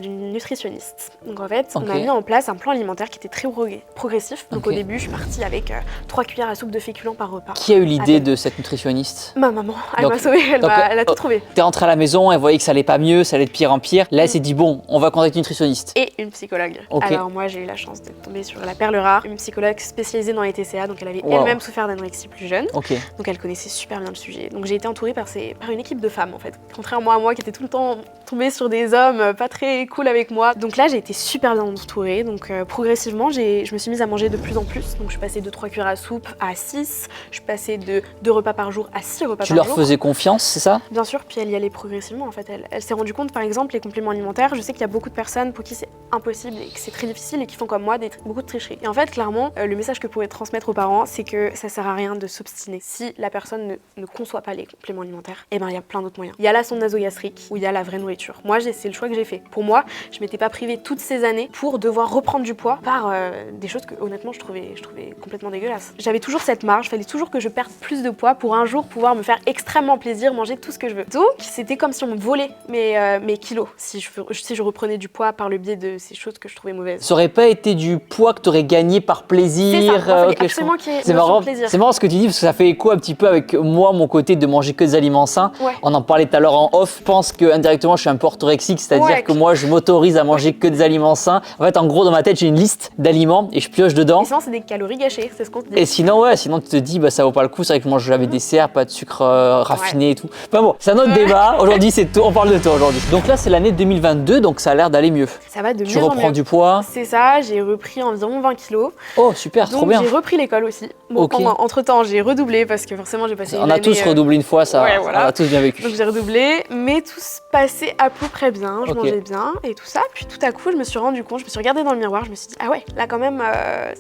[SPEAKER 2] d'une nutritionniste. Donc, en fait, on a
[SPEAKER 3] Ok.
[SPEAKER 2] mis en place un plan alimentaire qui était très progressif. Donc,
[SPEAKER 3] Ok.
[SPEAKER 2] au début, je suis partie avec 3 cuillères à soupe de féculents par repas.
[SPEAKER 3] Qui a eu l'idée
[SPEAKER 2] Ah,
[SPEAKER 3] de cette nutritionniste?
[SPEAKER 2] Ma maman, elle
[SPEAKER 3] Donc-
[SPEAKER 2] m'a sauvée, elle
[SPEAKER 3] donc,
[SPEAKER 2] a tout trouvé.
[SPEAKER 3] T'es rentrée à la maison, elle voyait que ça allait pas mieux, ça allait de pire en pire. Là, elle s'est dit, bon, on va contacter une nutritionniste.
[SPEAKER 2] Et une psychologue.
[SPEAKER 3] Ok.
[SPEAKER 2] Alors moi j'ai eu la chance d'être tombée sur la perle rare, une psychologue spécialisée dans les TCA, donc elle avait
[SPEAKER 3] Wow.
[SPEAKER 2] elle-même souffert d'anorexie plus jeune,
[SPEAKER 3] Ok.
[SPEAKER 2] donc elle connaissait super bien le sujet. Donc j'ai été entourée par une équipe de femmes en fait, contrairement à moi qui était tout le temps tombée sur des hommes pas très cool avec moi. Donc là j'ai été super bien entourée, donc progressivement je me suis mise à manger de plus en plus, donc je suis passée de 3 cuillères à soupe à 6, je suis passée de 2 repas par jour à 6 repas
[SPEAKER 3] Tu
[SPEAKER 2] par
[SPEAKER 3] leur
[SPEAKER 2] jour.
[SPEAKER 3] faisais confiance, c'est ça?
[SPEAKER 2] Bien sûr, puis elle y allait progressivement en fait. Elle s'est rendue compte par exemple les compléments alimentaires, je sais qu'il y a beaucoup de personnes pour qui c'est impossible et que c'est très difficile et qui font comme moi beaucoup de tricherie. Et en fait clairement, le message que je pourrais transmettre aux parents, c'est que ça sert à rien de s'obstiner. Si la personne ne conçoit pas les compléments alimentaires, eh ben il y a plein d'autres moyens. Il y a la sonde nasogastrique où il y a la vraie nourriture nourriture. Moi, c'est le choix que j'ai fait. Pour moi, je m'étais pas privée toutes ces années pour devoir reprendre du poids par des choses que honnêtement je trouvais complètement dégueulasses. J'avais toujours cette marge, fallait toujours que je perde plus de poids pour un jour pouvoir me faire extrêmement plaisir, manger tout ce que je veux. Donc c'était comme si on me volait mes kilos si je reprenais du poids par le biais de ces choses que je trouvais mauvaises.
[SPEAKER 3] Ça aurait pas été du poids que tu aurais gagné par plaisir.
[SPEAKER 2] C'est ça, absolument qu'il y ait
[SPEAKER 3] marrant,
[SPEAKER 2] plaisir.
[SPEAKER 3] C'est marrant ce que tu dis parce que ça fait écho un petit peu avec moi, mon côté de manger que des aliments sains.
[SPEAKER 2] Ouais.
[SPEAKER 3] On en parlait tout à l'heure en off. Je pense que indirectement je suis un peu orthorexique, c'est-à-dire que moi je m'autorise à manger que des aliments sains. En fait, en gros, dans ma tête, j'ai une liste d'aliments et je pioche dedans.
[SPEAKER 2] Et sinon, c'est des calories gâchées, c'est ce qu'on te dit.
[SPEAKER 3] Et sinon, sinon tu te dis, ça vaut pas le coup. C'est vrai que je mange jamais des desserts, pas de sucre raffiné et tout. Enfin bon, c'est un autre débat. Aujourd'hui, c'est tout. On parle de toi aujourd'hui. Donc là, c'est l'année 2022, donc ça a l'air d'aller mieux.
[SPEAKER 2] Ça va de mieux
[SPEAKER 3] Tu
[SPEAKER 2] en mieux.
[SPEAKER 3] reprends du poids.
[SPEAKER 2] C'est ça, j'ai repris environ 20 kilos.
[SPEAKER 3] Oh, super, trop
[SPEAKER 2] Donc
[SPEAKER 3] bien.
[SPEAKER 2] j'ai repris l'école aussi. Bon,
[SPEAKER 3] Ok.
[SPEAKER 2] entre-temps, j'ai redoublé parce que forcément, j'ai passé une
[SPEAKER 3] On a
[SPEAKER 2] année,
[SPEAKER 3] tous redoublé une fois, ça.
[SPEAKER 2] ouais, voilà.
[SPEAKER 3] On a tous bien vécu.
[SPEAKER 2] Donc j'ai redoublé, mais tout se passait à peu près bien, je
[SPEAKER 3] Ok.
[SPEAKER 2] mangeais bien et tout ça. Puis tout à coup, je me suis rendu compte, je me suis regardée dans le miroir, je me suis dit, ah ouais, là quand même,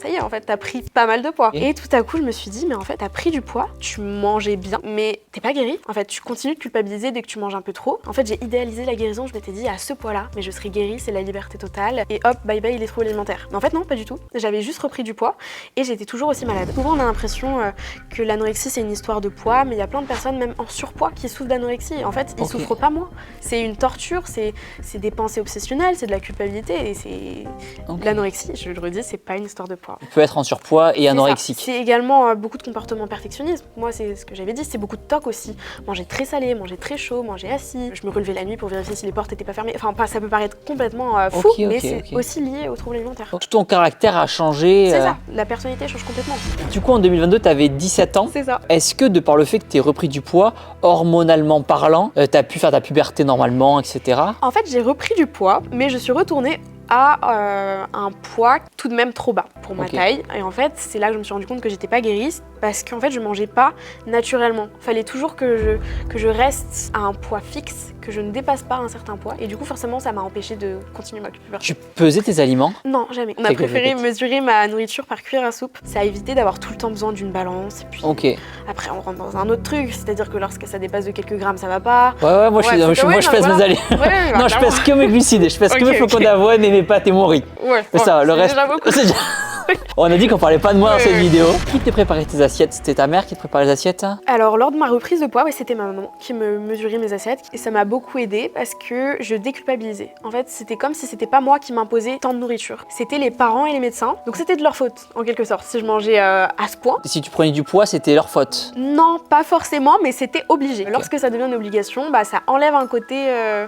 [SPEAKER 2] ça y est, en fait, t'as pris pas mal de poids.
[SPEAKER 3] Et
[SPEAKER 2] Et tout à coup, je me suis dit, mais en fait, t'as pris du poids, tu mangeais bien, mais t'es pas guéri. En fait, tu continues de culpabiliser dès que tu manges un peu trop. En fait, j'ai idéalisé la guérison, je m'étais dit, à ce poids-là, mais je serai guérie, c'est la liberté totale. Et hop, bye bye les troubles alimentaires. Mais en fait, non, pas du tout. J'avais juste repris du poids et j'étais toujours aussi malade. Souvent, on a l'impression que l'anorexie, c'est une histoire de poids, mais il y a plein de personnes, même en surpoids, qui souffrent d'anorexie. En fait, ils
[SPEAKER 3] Ok.
[SPEAKER 2] souffrent pas moins. C'est une torture, c'est des pensées obsessionnelles, c'est de la culpabilité et c'est
[SPEAKER 3] Ok.
[SPEAKER 2] l'anorexie. Je le redis, c'est pas une histoire de poids.
[SPEAKER 3] Tu peux être en surpoids et
[SPEAKER 2] C'est ça.
[SPEAKER 3] anorexique.
[SPEAKER 2] C'est également beaucoup de comportements perfectionnistes. Moi, c'est ce que j'avais dit, c'est beaucoup de toc aussi. Manger très salé, manger très chaud, manger assis. Je me relevais la nuit pour vérifier si les portes étaient pas fermées. Enfin, ça peut paraître complètement fou,
[SPEAKER 3] Ok,
[SPEAKER 2] mais
[SPEAKER 3] ok,
[SPEAKER 2] c'est
[SPEAKER 3] ok.
[SPEAKER 2] aussi lié aux troubles alimentaires.
[SPEAKER 3] Tout ton caractère a changé.
[SPEAKER 2] C'est ça, la personnalité change complètement.
[SPEAKER 3] Du coup, en 2022, tu avais 17 ans.
[SPEAKER 2] C'est ça.
[SPEAKER 3] Est-ce que, de par le fait que tu aies repris du poids, hormonalement parlant, tu as pu faire ta puberté normalement, etc.
[SPEAKER 2] En fait, j'ai repris du poids, mais je suis retournée à un poids tout de même trop bas pour ma
[SPEAKER 3] Ok.
[SPEAKER 2] taille. Et en fait, c'est là que je me suis rendu compte que j'étais pas guérie parce qu'en fait, je mangeais pas naturellement. Fallait toujours que je reste à un poids fixe, que je ne dépasse pas un certain poids. Et du coup, forcément, ça m'a empêché de continuer ma puberté.
[SPEAKER 3] Tu pesais tes aliments.
[SPEAKER 2] Non, jamais. On a
[SPEAKER 3] C'est
[SPEAKER 2] préféré
[SPEAKER 3] que-
[SPEAKER 2] mesurer ma nourriture par cuillère à soupe. Ça a évité d'avoir tout le temps besoin d'une balance. Et puis
[SPEAKER 3] Ok. Ouais,
[SPEAKER 2] après, on rentre dans un autre truc, c'est-à-dire que lorsque ça dépasse de quelques grammes, ça va pas.
[SPEAKER 3] moi, je,
[SPEAKER 2] Ouais,
[SPEAKER 3] moi,
[SPEAKER 2] c'est-
[SPEAKER 3] je,
[SPEAKER 2] ouais,
[SPEAKER 3] moi, je
[SPEAKER 2] non,
[SPEAKER 3] pèse
[SPEAKER 2] voilà.
[SPEAKER 3] mes aliments.
[SPEAKER 2] Ouais,
[SPEAKER 3] Non, je pèse que mes glucides. Je pèse que
[SPEAKER 2] Ok,
[SPEAKER 3] mes flocons
[SPEAKER 2] ok.
[SPEAKER 3] d'avoine et mes pâtes et mon riz.
[SPEAKER 2] Ouais,
[SPEAKER 3] C'est ça, le reste.
[SPEAKER 2] déjà beaucoup.
[SPEAKER 3] c'est déjà- On a dit qu'on parlait pas de moi dans
[SPEAKER 2] Ouais,
[SPEAKER 3] cette
[SPEAKER 2] ouais.
[SPEAKER 3] vidéo. Qui te préparait tes assiettes? C'était ta mère qui te préparait les assiettes?
[SPEAKER 2] Alors, lors de ma reprise de poids, c'était ma maman qui me mesurait mes assiettes et ça m'a beaucoup aidée parce que je déculpabilisais. En fait, c'était comme si c'était pas moi qui m'imposais tant de nourriture. C'était les parents et les médecins. Donc, c'était de leur faute, en quelque sorte, si je mangeais à ce point.
[SPEAKER 3] Si tu prenais du poids, c'était leur faute.
[SPEAKER 2] Non, pas forcément, mais c'était obligé. Lorsque ça devient une obligation, ça enlève un côté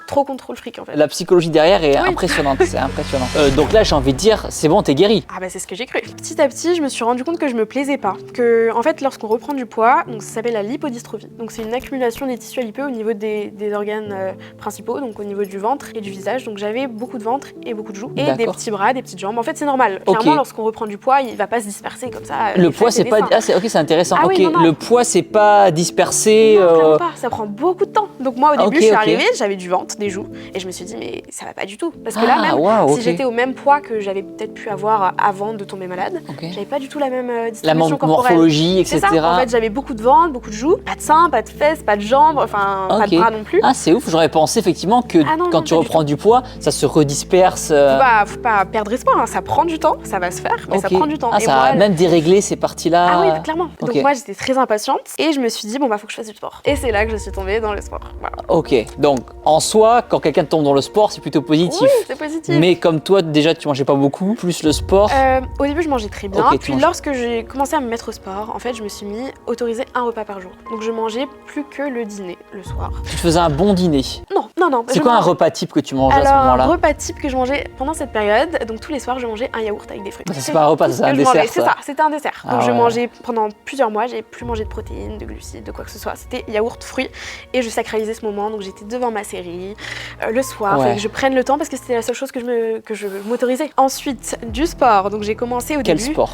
[SPEAKER 2] trop contrôle fric en fait.
[SPEAKER 3] La psychologie derrière est
[SPEAKER 2] Oui.
[SPEAKER 3] impressionnante, c'est impressionnant. Donc là, j'ai envie de dire, c'est bon, t'es guéri.
[SPEAKER 2] Ah c'est ce que j'ai cru. Petit à petit, je me suis rendu compte que je me plaisais pas. Que en fait, lorsqu'on reprend du poids, donc ça s'appelle la lipodystrophie. Donc c'est une accumulation des tissus adipeux au niveau des organes principaux, donc au niveau du ventre et du visage. Donc j'avais beaucoup de ventre et beaucoup de joues et des
[SPEAKER 3] D'accord.
[SPEAKER 2] petits bras, des petites jambes. En fait, c'est normal.
[SPEAKER 3] Ok.
[SPEAKER 2] Clairement, lorsqu'on reprend du poids, il va pas se disperser comme ça.
[SPEAKER 3] Le
[SPEAKER 2] les
[SPEAKER 3] poids,
[SPEAKER 2] fesses et
[SPEAKER 3] c'est
[SPEAKER 2] les
[SPEAKER 3] pas.
[SPEAKER 2] seins.
[SPEAKER 3] Ah, ok, c'est intéressant.
[SPEAKER 2] Ah
[SPEAKER 3] ok,
[SPEAKER 2] oui, non, non.
[SPEAKER 3] le poids, c'est pas dispersé.
[SPEAKER 2] Non, clairement pas. Ça prend beaucoup de temps. Donc moi, au début,
[SPEAKER 3] Ok,
[SPEAKER 2] je suis
[SPEAKER 3] ok.
[SPEAKER 2] arrivée, j'avais du ventre, des joues, et je me suis dit, mais ça va pas du tout. Parce que là, même
[SPEAKER 3] waouh,
[SPEAKER 2] si
[SPEAKER 3] ok.
[SPEAKER 2] j'étais au même poids que j'avais peut-être pu avoir avant de tomber malade,
[SPEAKER 3] Ok.
[SPEAKER 2] j'avais pas du tout la même
[SPEAKER 3] La
[SPEAKER 2] distribution corporelle.
[SPEAKER 3] morphologie,
[SPEAKER 2] C'est
[SPEAKER 3] etc.
[SPEAKER 2] ça. En fait, j'avais beaucoup de ventre, beaucoup de joues, pas de seins, pas de fesses, pas de jambes, enfin pas
[SPEAKER 3] Ok.
[SPEAKER 2] de bras non plus.
[SPEAKER 3] Ah, c'est ouf, j'aurais pensé effectivement que
[SPEAKER 2] Ah non,
[SPEAKER 3] quand
[SPEAKER 2] non,
[SPEAKER 3] tu
[SPEAKER 2] pas du
[SPEAKER 3] reprends du poids, ça se redisperse.
[SPEAKER 2] Faut pas perdre espoir, hein. Ça prend du temps, ça va se faire, mais ça
[SPEAKER 3] Ok.
[SPEAKER 2] prend du temps.
[SPEAKER 3] Ah,
[SPEAKER 2] Et
[SPEAKER 3] ça
[SPEAKER 2] moi,
[SPEAKER 3] a même déréglé ces parties-là.
[SPEAKER 2] Ah oui, clairement.
[SPEAKER 3] Ok.
[SPEAKER 2] Donc moi, j'étais très impatiente et je me suis dit, bon, faut que je fasse du sport. Et c'est là que je suis tombée dans le sport. Voilà.
[SPEAKER 3] Ok, donc en soi, quand quelqu'un tombe dans le sport, c'est plutôt positif.
[SPEAKER 2] Oui, c'est positif.
[SPEAKER 3] Mais comme toi, déjà, tu mangeais pas beaucoup, plus le sport.
[SPEAKER 2] Au début, je mangeais très bien.
[SPEAKER 3] Ok, tu
[SPEAKER 2] Puis
[SPEAKER 3] manges.
[SPEAKER 2] lorsque j'ai commencé à me mettre au sport, en fait, je me suis mis autorisé un repas par jour. Donc je mangeais plus que le dîner le soir.
[SPEAKER 3] Tu te faisais un bon dîner.
[SPEAKER 2] Non.
[SPEAKER 3] C'est
[SPEAKER 2] je
[SPEAKER 3] quoi un
[SPEAKER 2] mangeais-
[SPEAKER 3] repas type que tu manges à ce
[SPEAKER 2] Alors, un
[SPEAKER 3] moment-là?
[SPEAKER 2] repas type que je mangeais pendant cette période, donc tous les soirs, je mangeais un yaourt avec des fruits.
[SPEAKER 3] Bah, ça, c'est pas un repas,
[SPEAKER 2] tout
[SPEAKER 3] ça,
[SPEAKER 2] ce
[SPEAKER 3] c'est un
[SPEAKER 2] que je mangeais.
[SPEAKER 3] dessert,
[SPEAKER 2] C'est
[SPEAKER 3] ça.
[SPEAKER 2] ça, c'était un dessert.
[SPEAKER 3] Ah
[SPEAKER 2] Donc je
[SPEAKER 3] ouais.
[SPEAKER 2] mangeais pendant plusieurs mois, j'ai plus mangé de protéines, de glucides, de quoi que ce soit. C'était yaourt, fruits, et je sacralisais ce moment. Donc j'étais devant ma série le soir,
[SPEAKER 3] Ouais.
[SPEAKER 2] fallait que je prenne le temps parce que c'était la seule chose que je m'autorisais. Ensuite, du sport. Donc j'ai commencé au
[SPEAKER 3] Quel
[SPEAKER 2] début.
[SPEAKER 3] sport?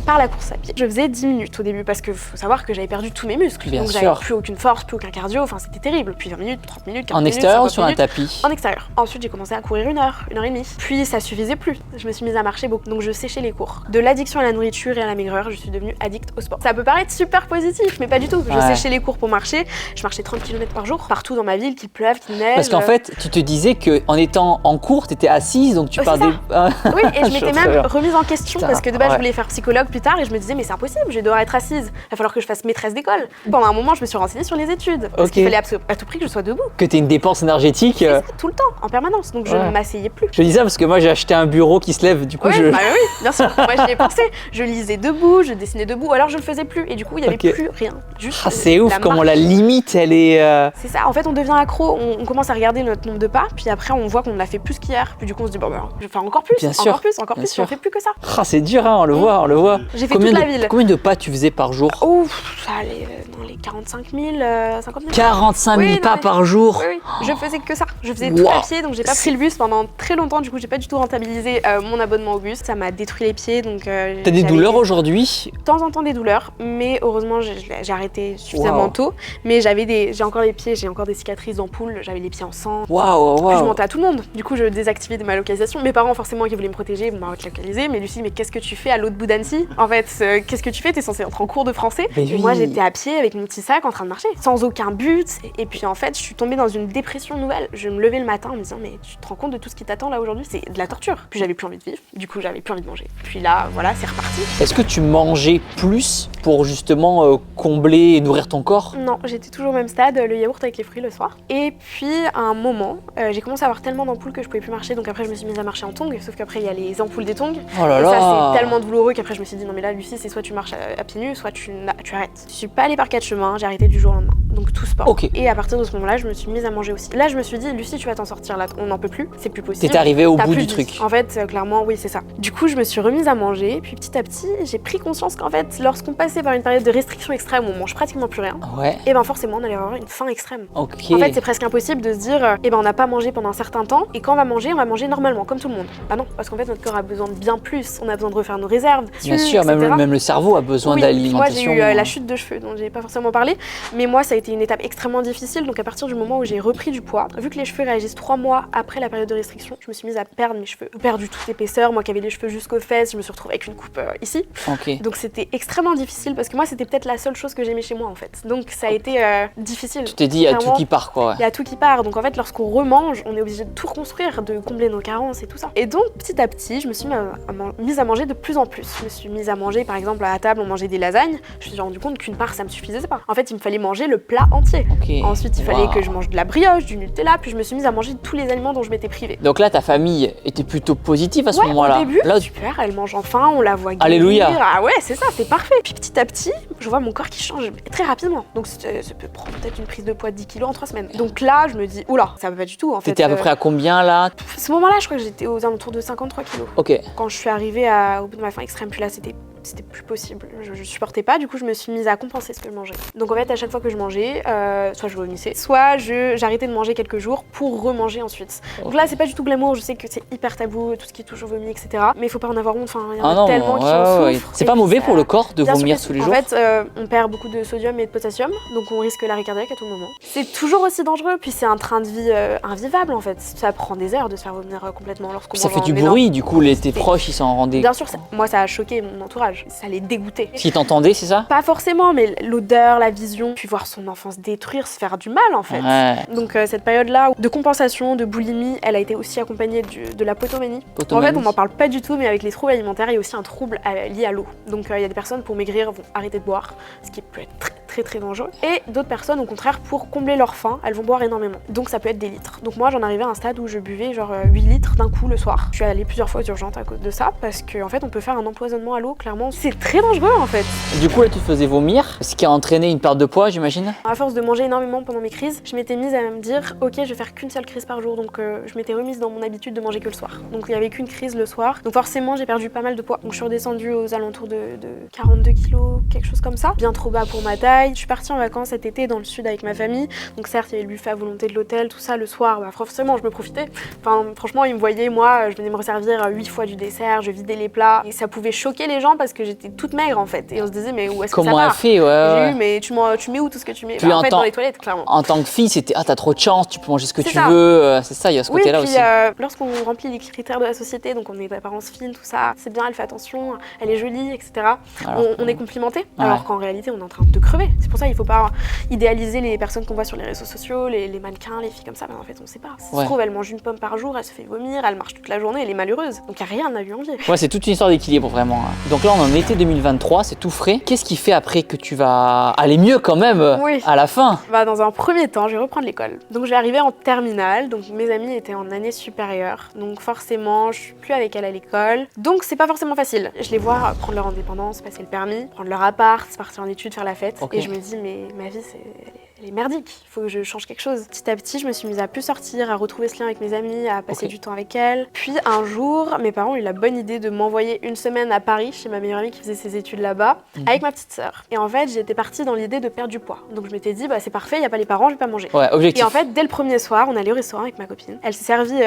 [SPEAKER 2] par la course à pied. Je faisais 10 minutes au début parce que faut savoir que j'avais perdu tous mes muscles.
[SPEAKER 3] Bien
[SPEAKER 2] donc
[SPEAKER 3] sûr.
[SPEAKER 2] j'avais plus aucune force, plus aucun cardio, enfin c'était terrible. Puis 20 minutes, 30 minutes, 40
[SPEAKER 3] En
[SPEAKER 2] minutes,
[SPEAKER 3] extérieur ou
[SPEAKER 2] 50
[SPEAKER 3] sur un
[SPEAKER 2] minutes.
[SPEAKER 3] tapis?
[SPEAKER 2] En extérieur. Ensuite, j'ai commencé à courir 1 heure, 1 heure et demie. Puis ça suffisait plus. Je me suis mise à marcher beaucoup. Donc je séchais les cours. De l'addiction à la nourriture et à la maigreur, je suis devenue addict au sport. Ça peut paraître super positif, mais pas du tout. Je séchais les cours pour marcher. Je marchais 30 km par jour, partout dans ma ville, qu'il pleuve, qu'il neige.
[SPEAKER 3] Parce qu'en fait, tu te disais qu'en étant en cours, tu étais assise, donc tu pars des...
[SPEAKER 2] Oui, et je m'étais même remise en question
[SPEAKER 3] Putain,
[SPEAKER 2] parce que de base,
[SPEAKER 3] ouais.
[SPEAKER 2] je voulais faire psychologue plus tard et je me disais, mais c'est impossible, je vais devoir être assise. Il va falloir que je fasse maîtresse d'école. Pendant un moment, je me suis renseignée sur les études. Parce qu'il fallait à tout prix que je sois debout.
[SPEAKER 3] Que tu aies une dépense énergétique.
[SPEAKER 2] C'est ça, tout le temps, en permanence. Donc je ne m'asseyais plus.
[SPEAKER 3] Je dis ça parce que moi, j'ai acheté un bureau qui se lève, du coup,
[SPEAKER 2] Oui,
[SPEAKER 3] je...
[SPEAKER 2] bah oui, bien sûr. Moi, j'y ai pensé. Je lisais debout, je dessinais debout, alors je le faisais plus. Et du coup, il n'y avait plus rien. Juste
[SPEAKER 3] Ah, c'est ouf
[SPEAKER 2] la
[SPEAKER 3] comment
[SPEAKER 2] marche.
[SPEAKER 3] la limite, elle est...
[SPEAKER 2] C'est ça, en fait, on devient accro, on commence à regarder notre nombre de pas, puis après, on voit qu'on en a fait plus qu'hier. Puis du coup, on se dit, bon, ben, je vais faire encore plus,
[SPEAKER 3] Bien sûr,
[SPEAKER 2] encore plus,
[SPEAKER 3] bien
[SPEAKER 2] puis
[SPEAKER 3] sûr.
[SPEAKER 2] on fait plus que ça.
[SPEAKER 3] Ah, c'est dur, hein, on le voit, on le voit.
[SPEAKER 2] J'ai fait
[SPEAKER 3] Combien
[SPEAKER 2] toute
[SPEAKER 3] de,
[SPEAKER 2] la ville.
[SPEAKER 3] Combien de pas tu faisais par jour?
[SPEAKER 2] Oh, ça allait dans les 45 000, 50 000.
[SPEAKER 3] 45 000
[SPEAKER 2] Oui,
[SPEAKER 3] pas
[SPEAKER 2] non, mais-
[SPEAKER 3] par jour.
[SPEAKER 2] Oui, oui, je faisais que ça. Je faisais tout
[SPEAKER 3] Wow.
[SPEAKER 2] à pied, donc j'ai pas pris le bus pendant très longtemps. Du coup, j'ai pas du tout rentabilisé mon abonnement au bus. Ça m'a détruit les pieds, donc.
[SPEAKER 3] T'as des douleurs aujourd'hui?
[SPEAKER 2] De temps en temps des douleurs, mais heureusement j'ai arrêté suffisamment tôt. Mais j'ai encore les pieds, j'ai encore des cicatrices d'ampoule, j'avais les pieds en sang.
[SPEAKER 3] Waouh,
[SPEAKER 2] Puis je
[SPEAKER 3] waouh.
[SPEAKER 2] mentais à tout le monde. Du coup, je désactivais de ma localisation. Mes parents, forcément, qui voulaient me protéger, m'ont localisé. Mais Lucie, mais qu'est-ce que tu fais à l'autre bout d'Annecy? En fait, qu'est-ce que tu fais? T'es censée entrer en cours de français.
[SPEAKER 3] Mais
[SPEAKER 2] Et
[SPEAKER 3] oui.
[SPEAKER 2] moi, j'étais à pied avec mon petit sac en train de marcher, sans aucun but. Et puis en fait, je suis tombée dans une dépression nouvelle. Je me levais le matin en me disant, mais tu te rends compte de tout ce qui t'attend là aujourd'hui? C'est de la torture. Puis j'avais plus envie de vivre. Du coup, j'avais plus envie de manger. Puis là, voilà, c'est reparti.
[SPEAKER 3] Est-ce que tu mangeais plus pour justement combler et nourrir ton corps?
[SPEAKER 2] Non, j'étais toujours au même stade, le yaourt avec les fruits le soir. Et puis à un moment, j'ai commencé à avoir tellement d'ampoules que je pouvais plus marcher, donc après je me suis mise à marcher en tongs, sauf qu'après il y a les ampoules des tongs.
[SPEAKER 3] Oh là
[SPEAKER 2] Et
[SPEAKER 3] là.
[SPEAKER 2] ça c'est tellement douloureux qu'après je me suis dit non mais là Lucie, c'est soit tu marches à pieds nus, soit tu arrêtes. Je suis pas allée par 4 chemins, j'ai arrêté du jour au lendemain. Donc tout sport.
[SPEAKER 3] Ok.
[SPEAKER 2] Et à partir de ce moment-là, je me suis mise à manger aussi. Là je me suis dit Lucie, tu vas t'en sortir là, on n'en peut plus, c'est plus possible.
[SPEAKER 3] T'es arrivé au
[SPEAKER 2] T'as
[SPEAKER 3] bout
[SPEAKER 2] plus
[SPEAKER 3] du
[SPEAKER 2] de vie.
[SPEAKER 3] truc.
[SPEAKER 2] En fait, clairement, oui, c'est ça. Du coup, je me suis remise à manger, puis petit à petit, j'ai pris conscience qu'en fait, lorsqu'on passait par une période de restriction extrême où on mange pratiquement plus rien,
[SPEAKER 3] Ouais,
[SPEAKER 2] et ben forcément, on allait avoir une faim extrême.
[SPEAKER 3] ok.
[SPEAKER 2] En fait, c'est presque impossible de se dire, eh ben on n'a pas mangé pendant un certain temps, et quand on va manger normalement, comme tout le monde. Bah non, parce qu'en fait, notre corps a besoin de bien plus, on a besoin de refaire nos réserves,
[SPEAKER 3] Bien sûr,
[SPEAKER 2] etc.
[SPEAKER 3] même le cerveau a besoin
[SPEAKER 2] Oui,
[SPEAKER 3] d'alimentation.
[SPEAKER 2] moi j'ai eu la chute de cheveux dont j'ai pas forcément parlé, mais moi ça a été une étape extrêmement difficile. Donc à partir du moment où j'ai repris du poids, vu que les cheveux réagissent 3 mois après la période de restriction, je me suis mise à perdre mes cheveux. J'ai perdu toute l'épaisseur, moi qui avais les cheveux jusqu'aux fesses, je me suis retrouvée avec une coupe ici.
[SPEAKER 3] Ok.
[SPEAKER 2] Donc c'était extrêmement difficile parce que moi c'était peut-être la seule chose que j'aimais chez moi en fait. Donc ça a été difficile.
[SPEAKER 3] Tu t'es dit, il y a tout
[SPEAKER 2] Clairement,
[SPEAKER 3] qui part, quoi.
[SPEAKER 2] il y a tout qui part, donc en fait lorsqu'on remange, on est obligé de tout reconstruire, de combler nos carences et tout ça. Et donc petit à petit, je me suis mise à manger de plus en plus. Je me suis mise à manger, par exemple à la table, on mangeait des lasagnes. Je me suis rendu compte qu'une part ça me suffisait pas. En fait, il me fallait manger le plat entier.
[SPEAKER 3] Ok.
[SPEAKER 2] Ensuite, il fallait
[SPEAKER 3] Wow.
[SPEAKER 2] que je mange de la brioche, du Nutella, puis je me suis mise à manger tous les aliments dont je m'étais privée.
[SPEAKER 3] Donc là, ta famille était plutôt positive à ce
[SPEAKER 2] Ouais,
[SPEAKER 3] moment-là.
[SPEAKER 2] au début,
[SPEAKER 3] Là,
[SPEAKER 2] super, elle mange enfin, on la voit guérir.
[SPEAKER 3] Alléluia.
[SPEAKER 2] Ah ouais, c'est ça, c'est parfait. Puis petit à petit, je vois mon corps qui change très rapidement. Donc ça peut prendre peut-être une prise de poids de 10 kilos en 3 semaines. Donc là, je me dis, oula, ça va pas du tout en fait.
[SPEAKER 3] t'étais à peu près à combien là?
[SPEAKER 2] À ce moment-là, je crois que j'étais aux alentours de 53 kilos.
[SPEAKER 3] Ok.
[SPEAKER 2] Quand je suis arrivée au bout de ma faim extrême, puis là, c'était plus possible. Je supportais pas, du coup, je me suis mise à compenser ce que je mangeais. Donc en fait, à chaque fois que je mangeais, soit je vomissais, soit j'arrêtais de manger quelques jours pour remanger ensuite. Donc là, c'est pas du tout glamour, je sais que c'est hyper tabou, tout ce qui est toujours vomi, etc. Mais il faut pas en avoir honte, enfin, il y en a
[SPEAKER 3] Ah non,
[SPEAKER 2] tellement qui
[SPEAKER 3] ouais,
[SPEAKER 2] en
[SPEAKER 3] ouais.
[SPEAKER 2] souffrent.
[SPEAKER 3] C'est
[SPEAKER 2] Et
[SPEAKER 3] pas
[SPEAKER 2] puis
[SPEAKER 3] mauvais
[SPEAKER 2] ça-
[SPEAKER 3] pour le corps de
[SPEAKER 2] Bien sûr
[SPEAKER 3] vomir
[SPEAKER 2] que
[SPEAKER 3] tous les
[SPEAKER 2] en
[SPEAKER 3] jours?
[SPEAKER 2] fait, on perd beaucoup de sodium et de potassium, donc on risque l'arrêt cardiaque à tout moment. C'est toujours aussi dangereux, puis c'est un train de vie invivable en fait. Ça prend des heures de se faire vomir complètement lorsqu'on
[SPEAKER 3] Ça
[SPEAKER 2] mange
[SPEAKER 3] fait
[SPEAKER 2] en
[SPEAKER 3] du
[SPEAKER 2] énorme.
[SPEAKER 3] bruit, du coup, tes proches, ils s'en rendaient.
[SPEAKER 2] Bien sûr, moi ça a choqué mon entourage, ça les dégoûtait.
[SPEAKER 3] S'ils t'entendaient, c'est ça?
[SPEAKER 2] Pas forcément, mais l'odeur, la vision, puis voir son enfant se détruire, se faire du mal en fait.
[SPEAKER 3] Ouais.
[SPEAKER 2] Donc cette période-là de compensation, de boulimie, elle a été aussi accompagnée de la potomanie. En fait, on m'en parle pas du tout, mais avec les troubles alimentaires, il y a aussi un trouble lié à l'eau. Donc il y a des personnes pour maigrir vont arrêter de boire, ce qui peut être très dangereux. Et d'autres personnes, au contraire, pour combler leur faim, elles vont boire énormément. Donc ça peut être des litres. Donc moi, j'en arrivais à un stade où je buvais genre 8 litres d'un coup le soir. Je suis allée plusieurs fois aux urgences à cause de ça, parce qu'en fait, on peut faire un empoisonnement à l'eau, clairement. C'est très dangereux en fait.
[SPEAKER 3] Du coup, là, tu te faisais vomir, ce qui a entraîné une perte de poids, j'imagine?
[SPEAKER 2] À force de manger énormément pendant mes crises, je m'étais mise à me dire ok, je vais faire qu'une seule crise par jour. Donc je m'étais remise dans mon habitude de manger que le soir. Donc il y avait qu'une crise le soir. Donc forcément, j'ai perdu pas mal de poids. Donc je suis redescendue aux alentours de 42 kilos, quelque chose comme ça. Bien trop bas pour ma taille. travail. Je suis partie en vacances cet été dans le sud avec ma famille. Donc certes, il y avait le buffet à volonté de l'hôtel, tout ça. Le soir, bah, forcément, je me profitais. Enfin, franchement, ils me voyaient, moi, je venais me resservir 8 fois du dessert, je vidais les plats. Et ça pouvait choquer les gens parce que j'étais toute maigre en fait. Et on se disait, mais où est-ce que ça
[SPEAKER 3] Comment elle
[SPEAKER 2] part?
[SPEAKER 3] fait,
[SPEAKER 2] J'ai eu, mais tu mets où tout ce que tu mets?
[SPEAKER 3] Puis
[SPEAKER 2] Bah, en fait,
[SPEAKER 3] tant-
[SPEAKER 2] dans les toilettes, clairement.
[SPEAKER 3] En tant que fille, c'était t'as trop de chance, tu peux manger ce que
[SPEAKER 2] C'est
[SPEAKER 3] tu
[SPEAKER 2] ça.
[SPEAKER 3] veux. C'est ça, il y a ce
[SPEAKER 2] Oui,
[SPEAKER 3] côté-là
[SPEAKER 2] puis
[SPEAKER 3] aussi.
[SPEAKER 2] lorsqu'on remplit les critères de la société, donc on est d'apparence fine, tout ça, c'est bien, elle fait attention, elle est jolie, etc. On est complimenté, alors qu'en réalité, on est en train de crever. C'est pour ça qu'il ne faut pas idéaliser les personnes qu'on voit sur les réseaux sociaux, les mannequins, les filles comme ça. Mais en fait, on ne sait pas. Si ça se trouve, elle mange une pomme par jour, elle se fait vomir, elle marche toute la journée, elle est malheureuse. Donc il n'y a rien à lui envier.
[SPEAKER 3] Ouais, c'est toute une histoire d'équilibre vraiment. Donc là, on est en été 2023, c'est tout frais. Qu'est-ce qui fait après que tu vas aller mieux quand même
[SPEAKER 2] Oui.
[SPEAKER 3] à la fin?
[SPEAKER 2] Bah, dans un premier temps, je vais reprendre l'école. Donc je vais arriver en terminale, donc mes amis étaient en année supérieure. Donc forcément, je suis plus avec elle à l'école. Donc c'est pas forcément facile. Je les vois prendre leur indépendance, passer le permis, prendre leur appart, partir en études, faire la fête.
[SPEAKER 3] Ok.
[SPEAKER 2] Et je me dis, mais ma vie, elle est merdique. Il faut que je change quelque chose. Petit à petit, je me suis mise à plus sortir, à retrouver ce lien avec mes amis, à passer
[SPEAKER 3] Ok.
[SPEAKER 2] du temps avec elles. Puis un jour, mes parents ont eu la bonne idée de m'envoyer une semaine à Paris, chez ma meilleure amie qui faisait ses études là-bas, avec ma petite sœur. Et en fait, j'étais partie dans l'idée de perdre du poids. Donc je m'étais dit, bah c'est parfait, il n'y a pas les parents, je vais pas manger.
[SPEAKER 3] Ouais, objectif.
[SPEAKER 2] Et en fait, dès le premier soir, on allait au restaurant avec ma copine. Elle s'est servie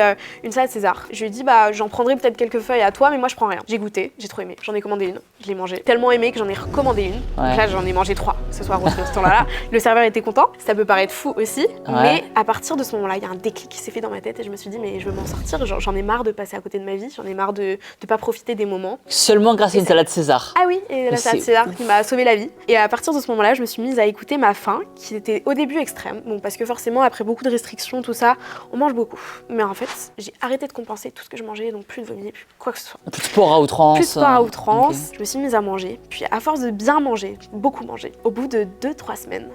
[SPEAKER 2] une salade César. Je lui ai dit, bah j'en prendrai peut-être quelques feuilles à toi, mais moi je prends rien. J'ai goûté, j'ai trop aimé. J'en ai commandé une, je l'ai mangée. Tellement aimé que j'en ai recommandé une.
[SPEAKER 3] Ouais.
[SPEAKER 2] Donc là, j'en ai mangé 3 ce soir au restaurant-là. Le serveur était content. Ça peut paraître fou aussi, mais à partir de ce moment-là, il y a un déclic qui s'est fait dans ma tête et je me suis dit, mais je veux m'en sortir. J'en ai marre de passer à côté de ma vie, j'en ai marre de pas profiter des moments.
[SPEAKER 3] Seulement grâce à une salade César.
[SPEAKER 2] Ah oui, et la salade César qui m'a sauvé la vie. Et à partir de ce moment-là, je me suis mise à écouter ma faim, qui était au début extrême. Bon, parce que forcément, après beaucoup de restrictions, tout ça, on mange beaucoup. Mais en fait, j'ai arrêté de compenser tout ce que je mangeais, donc plus de vomi, plus quoi que ce soit.
[SPEAKER 3] Plus de sport à outrance.
[SPEAKER 2] Plus de sport à outrance,
[SPEAKER 3] Ok.
[SPEAKER 2] je me suis mise à manger. Puis à force de bien manger, beaucoup manger, au bout de 2-3 semaines,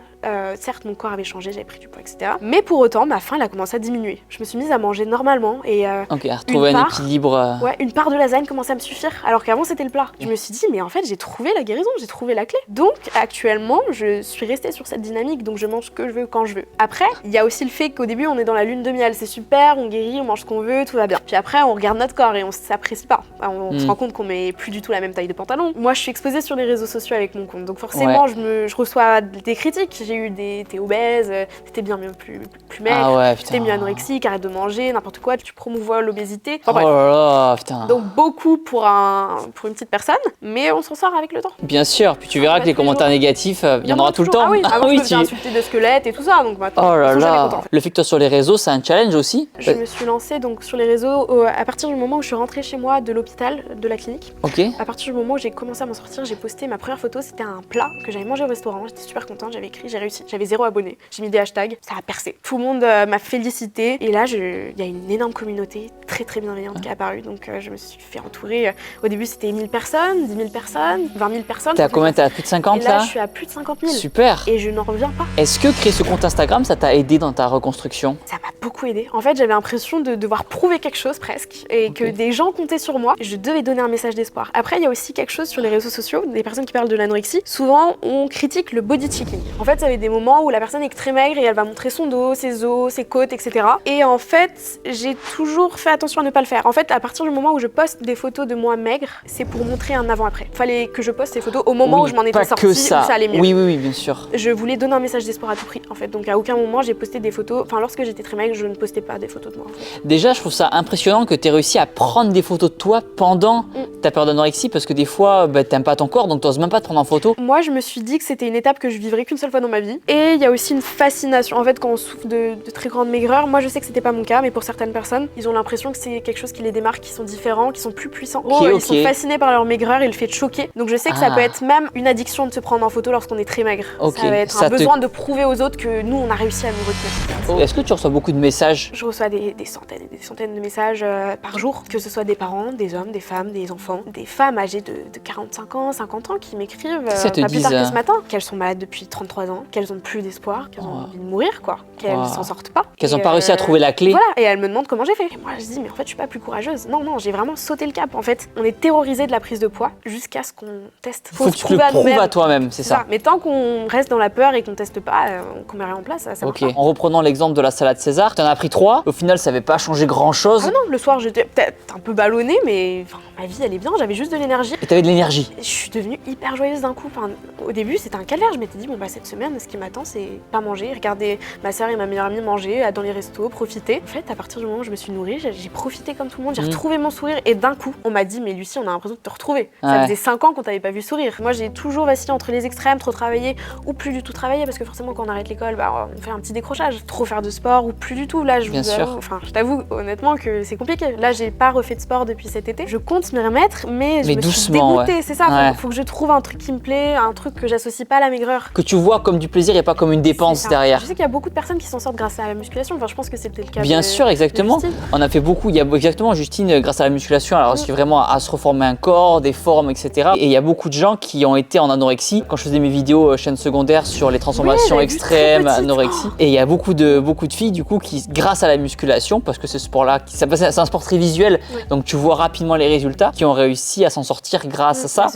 [SPEAKER 2] certes mon corps avait changé, j'avais pris du poids, etc. Mais pour autant, ma faim elle a commencé à diminuer. Je me suis mise à manger normalement et
[SPEAKER 3] Ok, à retrouver un équilibre.
[SPEAKER 2] ouais, une part de lasagne commençait à me suffire, alors qu'avant c'était le plat. Je me suis dit, mais en fait j'ai trouvé la guérison, j'ai trouvé la clé. Donc actuellement, je suis restée sur cette dynamique, donc je mange ce que je veux quand je veux. Après, il y a aussi le fait qu'au début on est dans la lune de miel, c'est super, on guérit, on mange ce qu'on veut, tout va bien. Puis après, on regarde notre corps et on s'apprécie pas. On se rend compte qu'on met plus du tout la même taille de pantalon. Moi, je suis exposée sur les réseaux sociaux avec mon compte, donc forcément, je reçois des critiques. J'ai eu t'es obèse, t'es bien mieux plus maigre,
[SPEAKER 3] Ah ouais, putain.
[SPEAKER 2] t'es mieux anorexique, arrête de manger, n'importe quoi, tu promouvois l'obésité.
[SPEAKER 3] Oh
[SPEAKER 2] Enfin, bref.
[SPEAKER 3] là là, putain.
[SPEAKER 2] Donc beaucoup pour une petite personne, mais on s'en sort avec le temps.
[SPEAKER 3] Bien sûr, puis tu verras que les commentaires négatifs, il y en aura tout le temps.
[SPEAKER 2] Ah oui, avant je me faisais
[SPEAKER 3] tu-
[SPEAKER 2] insulter de squelette et tout ça, donc maintenant,
[SPEAKER 3] Oh là
[SPEAKER 2] ils sont jamais
[SPEAKER 3] là.
[SPEAKER 2] contents, en fait.
[SPEAKER 3] Le fait que toi sur les réseaux, c'est un challenge aussi.
[SPEAKER 2] Je me suis lancée donc sur les réseaux à partir du moment où je suis rentrée chez moi de l'hôpital, de la clinique.
[SPEAKER 3] Ok.
[SPEAKER 2] À partir du moment où j'ai commencé à m'en sortir, j'ai posté ma première photo, c'était un plat que j'avais mangé au restaurant, j'étais super contente, j'avais écrit, j'ai réussi, j'avais 0 abonnés, j'ai mis des hashtags, ça a percé. Tout le monde m'a félicité et là il y a une énorme communauté très très bienveillante qui est apparue, donc je me suis fait entourer. Au début c'était 1000 personnes, 10 000 personnes, 20 000 personnes.
[SPEAKER 3] T'es à combien? T'es à plus de 50
[SPEAKER 2] Et là
[SPEAKER 3] là?
[SPEAKER 2] je suis à plus de 50 000
[SPEAKER 3] Super.
[SPEAKER 2] et je n'en reviens pas.
[SPEAKER 3] Est-ce que créer ce compte Instagram, ça t'a aidé dans ta reconstruction?
[SPEAKER 2] Ça m'a beaucoup aidé. En fait, j'avais l'impression de devoir prouver quelque chose presque et que des gens comptaient sur moi. Je devais donner un message d'espoir. Après, il y a aussi quelque chose sur les réseaux sociaux, des personnes qui parlent de l'anorexie. Souvent, on critique le body checking. En fait, ça avait des moments où la personne est très maigre et elle va montrer son dos, ses os, ses côtes, etc. Et en fait, j'ai toujours fait attention à ne pas le faire. En fait, à partir du moment où je poste des photos de moi maigre, c'est pour montrer un avant-après. Fallait que je poste ces photos au moment où je m'en étais
[SPEAKER 3] pas
[SPEAKER 2] sortie,
[SPEAKER 3] que
[SPEAKER 2] où
[SPEAKER 3] ça.
[SPEAKER 2] ça allait mieux.
[SPEAKER 3] Oui, bien sûr.
[SPEAKER 2] Je voulais donner un message d'espoir à tout prix, en fait. Donc à aucun moment j'ai posté des photos. Enfin, lorsque j'étais très maigre, je ne postais pas des photos de moi. En fait.
[SPEAKER 3] Déjà, je trouve ça impressionnant que tu aies réussi à prendre des photos de toi pendant ta période d'anorexie parce que des fois, t'aimes pas ton corps donc t'oses même pas te prendre en photo.
[SPEAKER 2] Moi, je me suis dit que c'était une étape que je vivrais qu'une seule fois dans ma vie. Et il y a aussi une fascination. En fait, quand on souffre de très grande maigreur, moi je sais que c'était pas mon cas, mais pour certaines personnes, ils ont l'impression que c'est quelque chose qui les démarque, qui sont différents, qui sont plus puissants. Ils sont fascinés par leur maigreur et le fait de choquer. Donc je sais que ça peut être même une addiction de se prendre en photo lorsqu'on est très maigre. Ça va être un besoin de prouver aux autres que nous, on a réussi à nous retenir.
[SPEAKER 3] Est-ce que tu reçois beaucoup de messages?
[SPEAKER 2] Je reçois des centaines et des centaines de messages par jour, que ce soit des parents, des hommes, des femmes, des enfants, des femmes âgées de 45 ans, 50 ans qui m'écrivent pas plus tard que ce matin, qu'elles sont malades depuis 33 ans, qu'elles ont plus d'espoir, qu'elles ont envie de mourir, quoi, qu'elles s'en sortent pas.
[SPEAKER 3] Qu'elles n'ont pas réussi à trouver la clé.
[SPEAKER 2] Voilà, et elles me demandent comment j'ai fait. Et moi je dis, mais en fait je suis pas plus courageuse. Non, j'ai vraiment sauté le cap. En fait, on est terrorisé de la prise de poids jusqu'à ce qu'on teste.
[SPEAKER 3] Faut que tu te le prouves à toi-même, c'est ça.
[SPEAKER 2] Mais tant qu'on reste dans la peur et qu'on teste pas, qu'on met rien en place, ça marche pas.
[SPEAKER 3] En reprenant l'exemple de la salade César, t'en as pris 3. Au final, ça n'avait pas changé grand-chose.
[SPEAKER 2] Ah non, le soir j'étais peut-être un peu ballonnée, mais enfin, ma vie allait bien, j'avais juste de l'énergie.
[SPEAKER 3] Et t'avais de l'énergie.
[SPEAKER 2] Je suis devenue hyper joyeuse d'un coup. Enfin, au début, c'était un calvaire. Je m'étais dit, bon, bah, cette semaine, ce qui m'attend, c'est pas manger, regarder ma soeur et ma meilleure amie manger dans les restos, profiter. En fait, à partir du moment où je me suis nourrie, j'ai profité comme tout le monde, j'ai retrouvé mon sourire. Et d'un coup, on m'a dit, mais Lucie, on a l'impression de te retrouver. Ça faisait 5 ans qu'on t'avait pas vu sourire. Moi, j'ai toujours vacillé entre les extrêmes, trop travailler ou plus du tout travailler, parce que forcément, quand on arrête l'école, bah, on fait un petit décrochage. Trop faire de sport ou plus du tout. Là, je vous avoue, enfin, je t'avoue honnêtement que c'est compliqué. Là, j'ai pas refait de sport depuis cet été. Je compte m'y remettre, mais je me suis dégoûtée. C'est ça. Faut que je trouve un truc qui me plaît, un truc que j'associe pas à la maigreur.
[SPEAKER 3] Que tu vois comme du plaisir et pas comme une dépense derrière.
[SPEAKER 2] Je sais qu'il y a beaucoup de personnes qui s'en sortent grâce à la musculation. Enfin, je pense que c'était le cas.
[SPEAKER 3] Bien sûr, exactement. On a fait beaucoup. Il y a exactement Justine, grâce à la musculation, alors c'est vraiment à se reformer un corps, des formes, etc. Et il y a beaucoup de gens qui ont été en anorexie. Quand je faisais mes vidéos chaîne secondaire sur les transformations extrêmes, anorexie, et il y a beaucoup de filles du coup qui, grâce à la musculation, parce que ce sport-là, c'est un sport très visuel, donc tu vois rapidement les résultats, qui ont réussi à s'en sortir grâce à ça.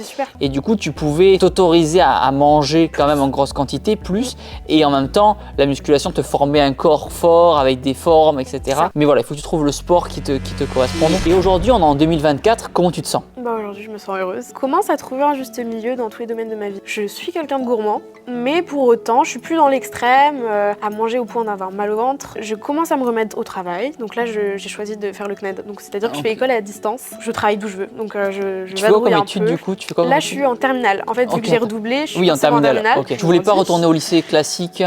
[SPEAKER 3] Et du coup, tu pouvais t'autoriser à manger quand même en grosse quantité, plus, et en même temps, la musculation te formait un corps fort avec des formes, etc. Mais voilà, il faut que tu trouves le sport qui te corresponde. Et aujourd'hui, on est en 2024, comment tu te sens?
[SPEAKER 2] Bah aujourd'hui, je me sens heureuse. Je commence à trouver un juste milieu dans tous les domaines de ma vie. Je suis quelqu'un de gourmand, mais pour autant, je suis plus dans l'extrême, à manger au point d'avoir mal au ventre. Je commence à me remettre au travail. Donc là, j'ai choisi de faire le CNED. Donc c'est-à-dire que je fais école à distance. Je travaille d'où je veux. Donc je vadrouille un peu.
[SPEAKER 3] Du coup, tu fais quoi?
[SPEAKER 2] Là, je suis en terminale. En fait, vu que j'ai redoublé, je suis
[SPEAKER 3] en terminale. Tu voulais pas retourner au lycée classique?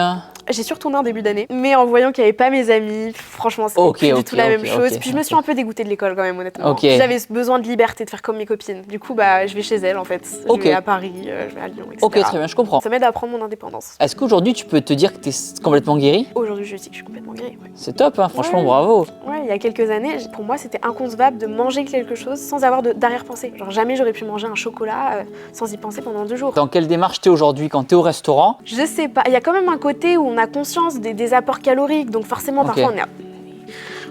[SPEAKER 2] J'ai surtout tourné en début d'année, mais en voyant qu'il n'y avait pas mes amis, franchement, c'était plus du tout la même chose. Puis je me suis un peu dégoûtée de l'école quand même, honnêtement. J'avais besoin de liberté, de faire comme mes copines. Du coup, bah, je vais chez elles en fait. Je vais à Paris, je vais à Lyon, etc.
[SPEAKER 3] Ok, très bien, je comprends.
[SPEAKER 2] Ça m'aide à prendre mon indépendance.
[SPEAKER 3] Est-ce qu'aujourd'hui, tu peux te dire que tu es complètement guérie?
[SPEAKER 2] Aujourd'hui, je dis que je suis complètement guérie. Ouais.
[SPEAKER 3] C'est top, hein, franchement, bravo.
[SPEAKER 2] Ouais, il y a quelques années, pour moi, c'était inconcevable de manger quelque chose sans avoir d'arrière-pensée. Genre, jamais j'aurais pu manger un chocolat sans y penser pendant 2 jours.
[SPEAKER 3] Dans quelle démarche t'es aujourd'hui quand t'es au restaurant?
[SPEAKER 2] Je sais pas. Il y a quand même un côté où on a conscience des apports caloriques, donc forcément, parfois, on est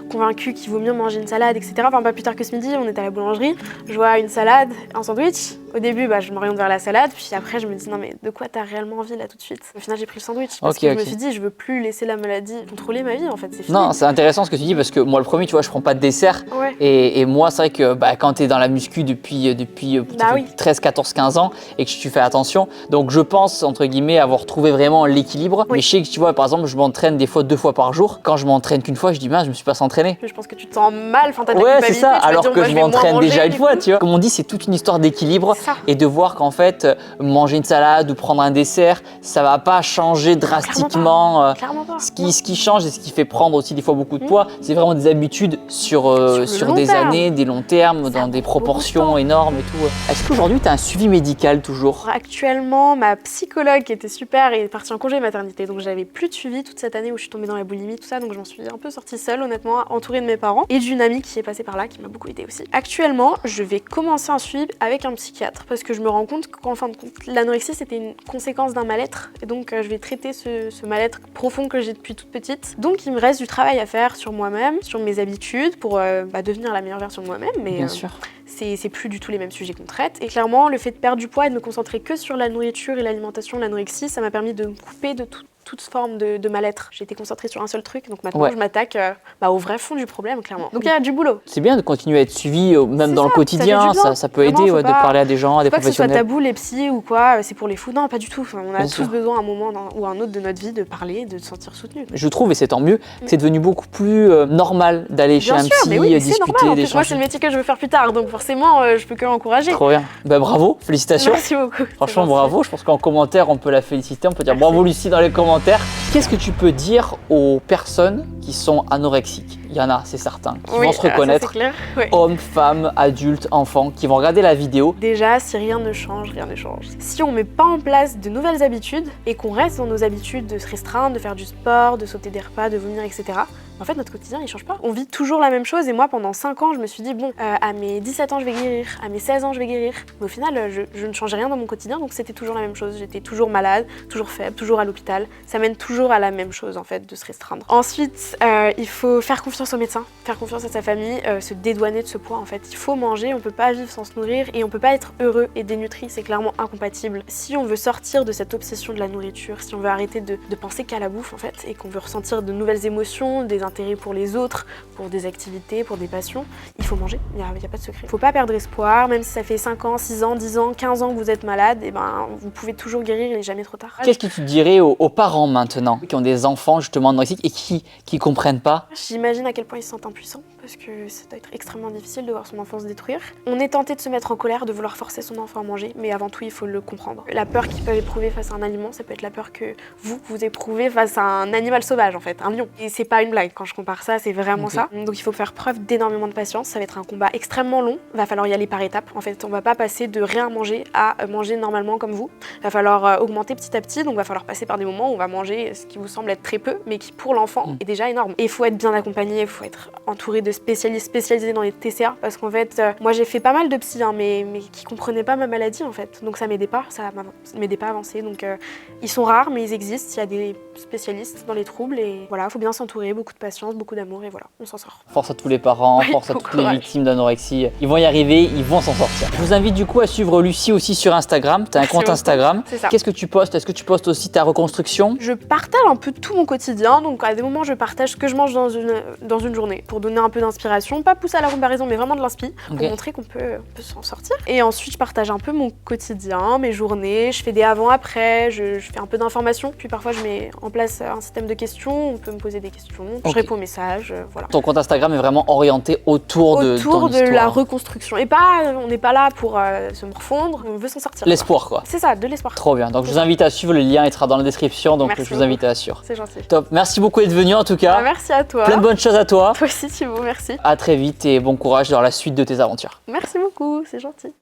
[SPEAKER 2] convaincu qu'il vaut mieux manger une salade, etc. Enfin, pas plus tard que ce midi, on était à la boulangerie, je vois une salade, un sandwich. Au début, bah, je m'oriente vers la salade, puis après, je me dis non, mais de quoi t'as réellement envie là tout de suite? Au final, j'ai pris le sandwich parce que je me suis dit, je veux plus laisser la maladie contrôler ma vie, en fait, c'est fini.
[SPEAKER 3] Non, c'est intéressant ce que tu dis parce que moi, le premier, tu vois, je prends pas de dessert. Et moi, c'est vrai que bah, quand t'es dans la muscu depuis 13, 14, 15 ans et que tu fais attention, donc je pense, entre guillemets, avoir trouvé vraiment l'équilibre. Mais je sais que, tu vois, par exemple, je m'entraîne des fois 2 fois par jour. Quand je m'entraîne qu'une fois, je dis, mince, je me suis pas s'entraîner.
[SPEAKER 2] Je pense que tu te sens mal, enfin, t'as de la
[SPEAKER 3] culpabilité, c'est ça, alors que je m'entraîne déjà une fois, tu vois. Comme on dit, c'est toute une histoire d'équilibre et de voir qu'en fait, manger une salade ou prendre un dessert, ça va pas changer drastiquement.
[SPEAKER 2] Clairement pas.
[SPEAKER 3] Ce qui change et ce qui fait prendre aussi des fois beaucoup de poids, c'est vraiment des habitudes sur des années, des longs termes, dans des proportions énormes et tout. Est-ce qu'aujourd'hui, tu as un suivi médical toujours?
[SPEAKER 2] Actuellement, ma psychologue qui était super est partie en congé maternité, donc j'avais plus de suivi toute cette année où je suis tombée dans la boulimie, tout ça, donc je m'en suis un peu sortie seule, honnêtement, entourée de mes parents et d'une amie qui est passée par là, qui m'a beaucoup aidée aussi. Actuellement, je vais commencer un suivi avec un psychiatre parce que je me rends compte qu'en fin de compte, l'anorexie c'était une conséquence d'un mal-être et donc je vais traiter ce mal-être profond que j'ai depuis toute petite. Donc il me reste du travail à faire sur moi-même, sur mes habitudes pour devenir la meilleure version de moi-même, mais
[SPEAKER 3] bien sûr.
[SPEAKER 2] C'est plus du tout les mêmes sujets qu'on traite. Et clairement, le fait de perdre du poids et de me concentrer que sur la nourriture et l'alimentation, l'anorexie, ça m'a permis de me couper de toute forme de mal-être. J'ai été concentrée sur un seul truc, donc maintenant je m'attaque au vrai fond du problème, clairement. Donc il y a du boulot.
[SPEAKER 3] C'est bien de continuer à être suivi, même dans le quotidien, ça peut aider de parler à des gens, à des professionnels.
[SPEAKER 2] Pas que ce soit tabou, les psys ou quoi, c'est pour les fous. Non, pas du tout. Enfin, on a tous besoin à un moment ou à un autre de notre vie de parler, de se sentir soutenu.
[SPEAKER 3] Je trouve, et c'est tant mieux, que c'est devenu beaucoup plus normal d'aller chez un psy, discuter, d'échanger.
[SPEAKER 2] Moi, c'est le métier que je veux faire plus tard, donc forcément, je peux que l'encourager.
[SPEAKER 3] Trop bien. Bah, bravo, félicitations.
[SPEAKER 2] Merci beaucoup.
[SPEAKER 3] Franchement, bravo. Je pense qu'en commentaire, on peut la féliciter. On peut dire bravo Lucie dans les commentaires. Qu'est-ce que tu peux dire aux personnes qui sont anorexiques? Il y en a, c'est certain, qui vont se reconnaître. Hommes, femmes, adultes, enfants, qui vont regarder la vidéo.
[SPEAKER 2] Déjà, si rien ne change, rien ne change. Si on met pas en place de nouvelles habitudes et qu'on reste dans nos habitudes de se restreindre, de faire du sport, de sauter des repas, de vomir, etc., en fait, notre quotidien, il change pas. On vit toujours la même chose et moi, pendant 5 ans, je me suis dit, bon, à mes 17 ans, je vais guérir, à mes 16 ans, je vais guérir. Mais au final, je ne changeais rien dans mon quotidien, donc c'était toujours la même chose. J'étais toujours malade, toujours faible, toujours à l'hôpital. Ça mène toujours à la même chose, en fait, de se restreindre. Ensuite, il faut faire confiance au médecin, faire confiance à sa famille, se dédouaner de ce poids, en fait. Il faut manger, on peut pas vivre sans se nourrir et on peut pas être heureux et dénutri, c'est clairement incompatible. Si on veut sortir de cette obsession de la nourriture, si on veut arrêter de penser qu'à la bouffe, en fait, et qu'on veut ressentir de nouvelles émotions, des l'intérêt pour les autres, pour des activités, pour des passions, il faut manger, il n'y a pas de secret. Il ne faut pas perdre espoir, même si ça fait 5 ans, 6 ans, 10 ans, 15 ans que vous êtes malade, et ben, vous pouvez toujours guérir, il n'est jamais trop tard.
[SPEAKER 3] Qu'est-ce que tu dirais aux parents maintenant qui ont des enfants justement anorexiques et qui comprennent pas?
[SPEAKER 2] J'imagine à quel point ils se sentent impuissants, parce que ça doit être extrêmement difficile de voir son enfant se détruire. On est tenté de se mettre en colère, de vouloir forcer son enfant à manger, mais avant tout, il faut le comprendre. La peur qu'ils peuvent éprouver face à un aliment, ça peut être la peur que vous éprouvez face à un animal sauvage, en fait, un lion. Et c'est pas une blague, quand je compare ça, c'est vraiment ça. Donc il faut faire preuve d'énormément de patience, ça va être un combat extrêmement long, va falloir y aller par étapes. En fait, on va pas passer de rien manger à manger normalement comme vous. Va falloir augmenter petit à petit, donc va falloir passer par des moments où on va manger ce qui vous semble être très peu, mais qui pour l'enfant est déjà énorme. Et il faut être bien accompagné, il faut être entouré de spécialistes spécialisés dans les TCA, parce qu'en fait, moi j'ai fait pas mal de psy, hein, mais qui comprenaient pas ma maladie en fait. Donc ça m'aidait pas à avancer. Donc ils sont rares, mais ils existent. Il y a des spécialistes dans les troubles et voilà, il faut bien s'entourer, beaucoup de patience, beaucoup d'amour et voilà, on s'en sort.
[SPEAKER 3] Force à tous les parents,
[SPEAKER 2] Ouais,
[SPEAKER 3] force à
[SPEAKER 2] bon
[SPEAKER 3] toutes les
[SPEAKER 2] courage.
[SPEAKER 3] victimes d'anorexie. Ils vont y arriver, ils vont s'en sortir. Je vous invite du coup à suivre Lucie aussi sur Instagram. Tu as un
[SPEAKER 2] Merci
[SPEAKER 3] compte
[SPEAKER 2] beaucoup.
[SPEAKER 3] Instagram.
[SPEAKER 2] C'est ça.
[SPEAKER 3] Qu'est-ce que tu postes? Est-ce que tu postes aussi ta reconstruction?
[SPEAKER 2] Je partage un peu tout mon quotidien, donc à des moments je partage ce que je mange dans une journée pour donner un peu d'inspiration, pas pousser à la comparaison mais vraiment de l'inspi,
[SPEAKER 3] Ok.
[SPEAKER 2] pour montrer qu'on peut s'en sortir. Et ensuite je partage un peu mon quotidien, mes journées, je fais des avant-après, je fais un peu d'informations, puis parfois je mets en place un système de questions, on peut me poser des questions,
[SPEAKER 3] Ok.
[SPEAKER 2] je réponds aux messages, voilà.
[SPEAKER 3] Ton compte Instagram est vraiment orienté autour de ton
[SPEAKER 2] de la
[SPEAKER 3] histoire.
[SPEAKER 2] reconstruction. Et pas, on n'est pas là pour se morfondre, on veut s'en sortir.
[SPEAKER 3] L'espoir quoi.
[SPEAKER 2] C'est ça, de l'espoir.
[SPEAKER 3] Trop bien. Donc je vous invite à suivre, le lien il sera dans la description, donc
[SPEAKER 2] Merci
[SPEAKER 3] je vous
[SPEAKER 2] beaucoup.
[SPEAKER 3] invite à suivre.
[SPEAKER 2] C'est gentil.
[SPEAKER 3] Top. Merci beaucoup d'être venu en tout cas.
[SPEAKER 2] Ah, merci à toi.
[SPEAKER 3] Plein de bonnes choses à toi.
[SPEAKER 2] Toi aussi Thibaut, merci.
[SPEAKER 3] À très vite et bon courage dans la suite de tes aventures.
[SPEAKER 2] Merci beaucoup, c'est gentil.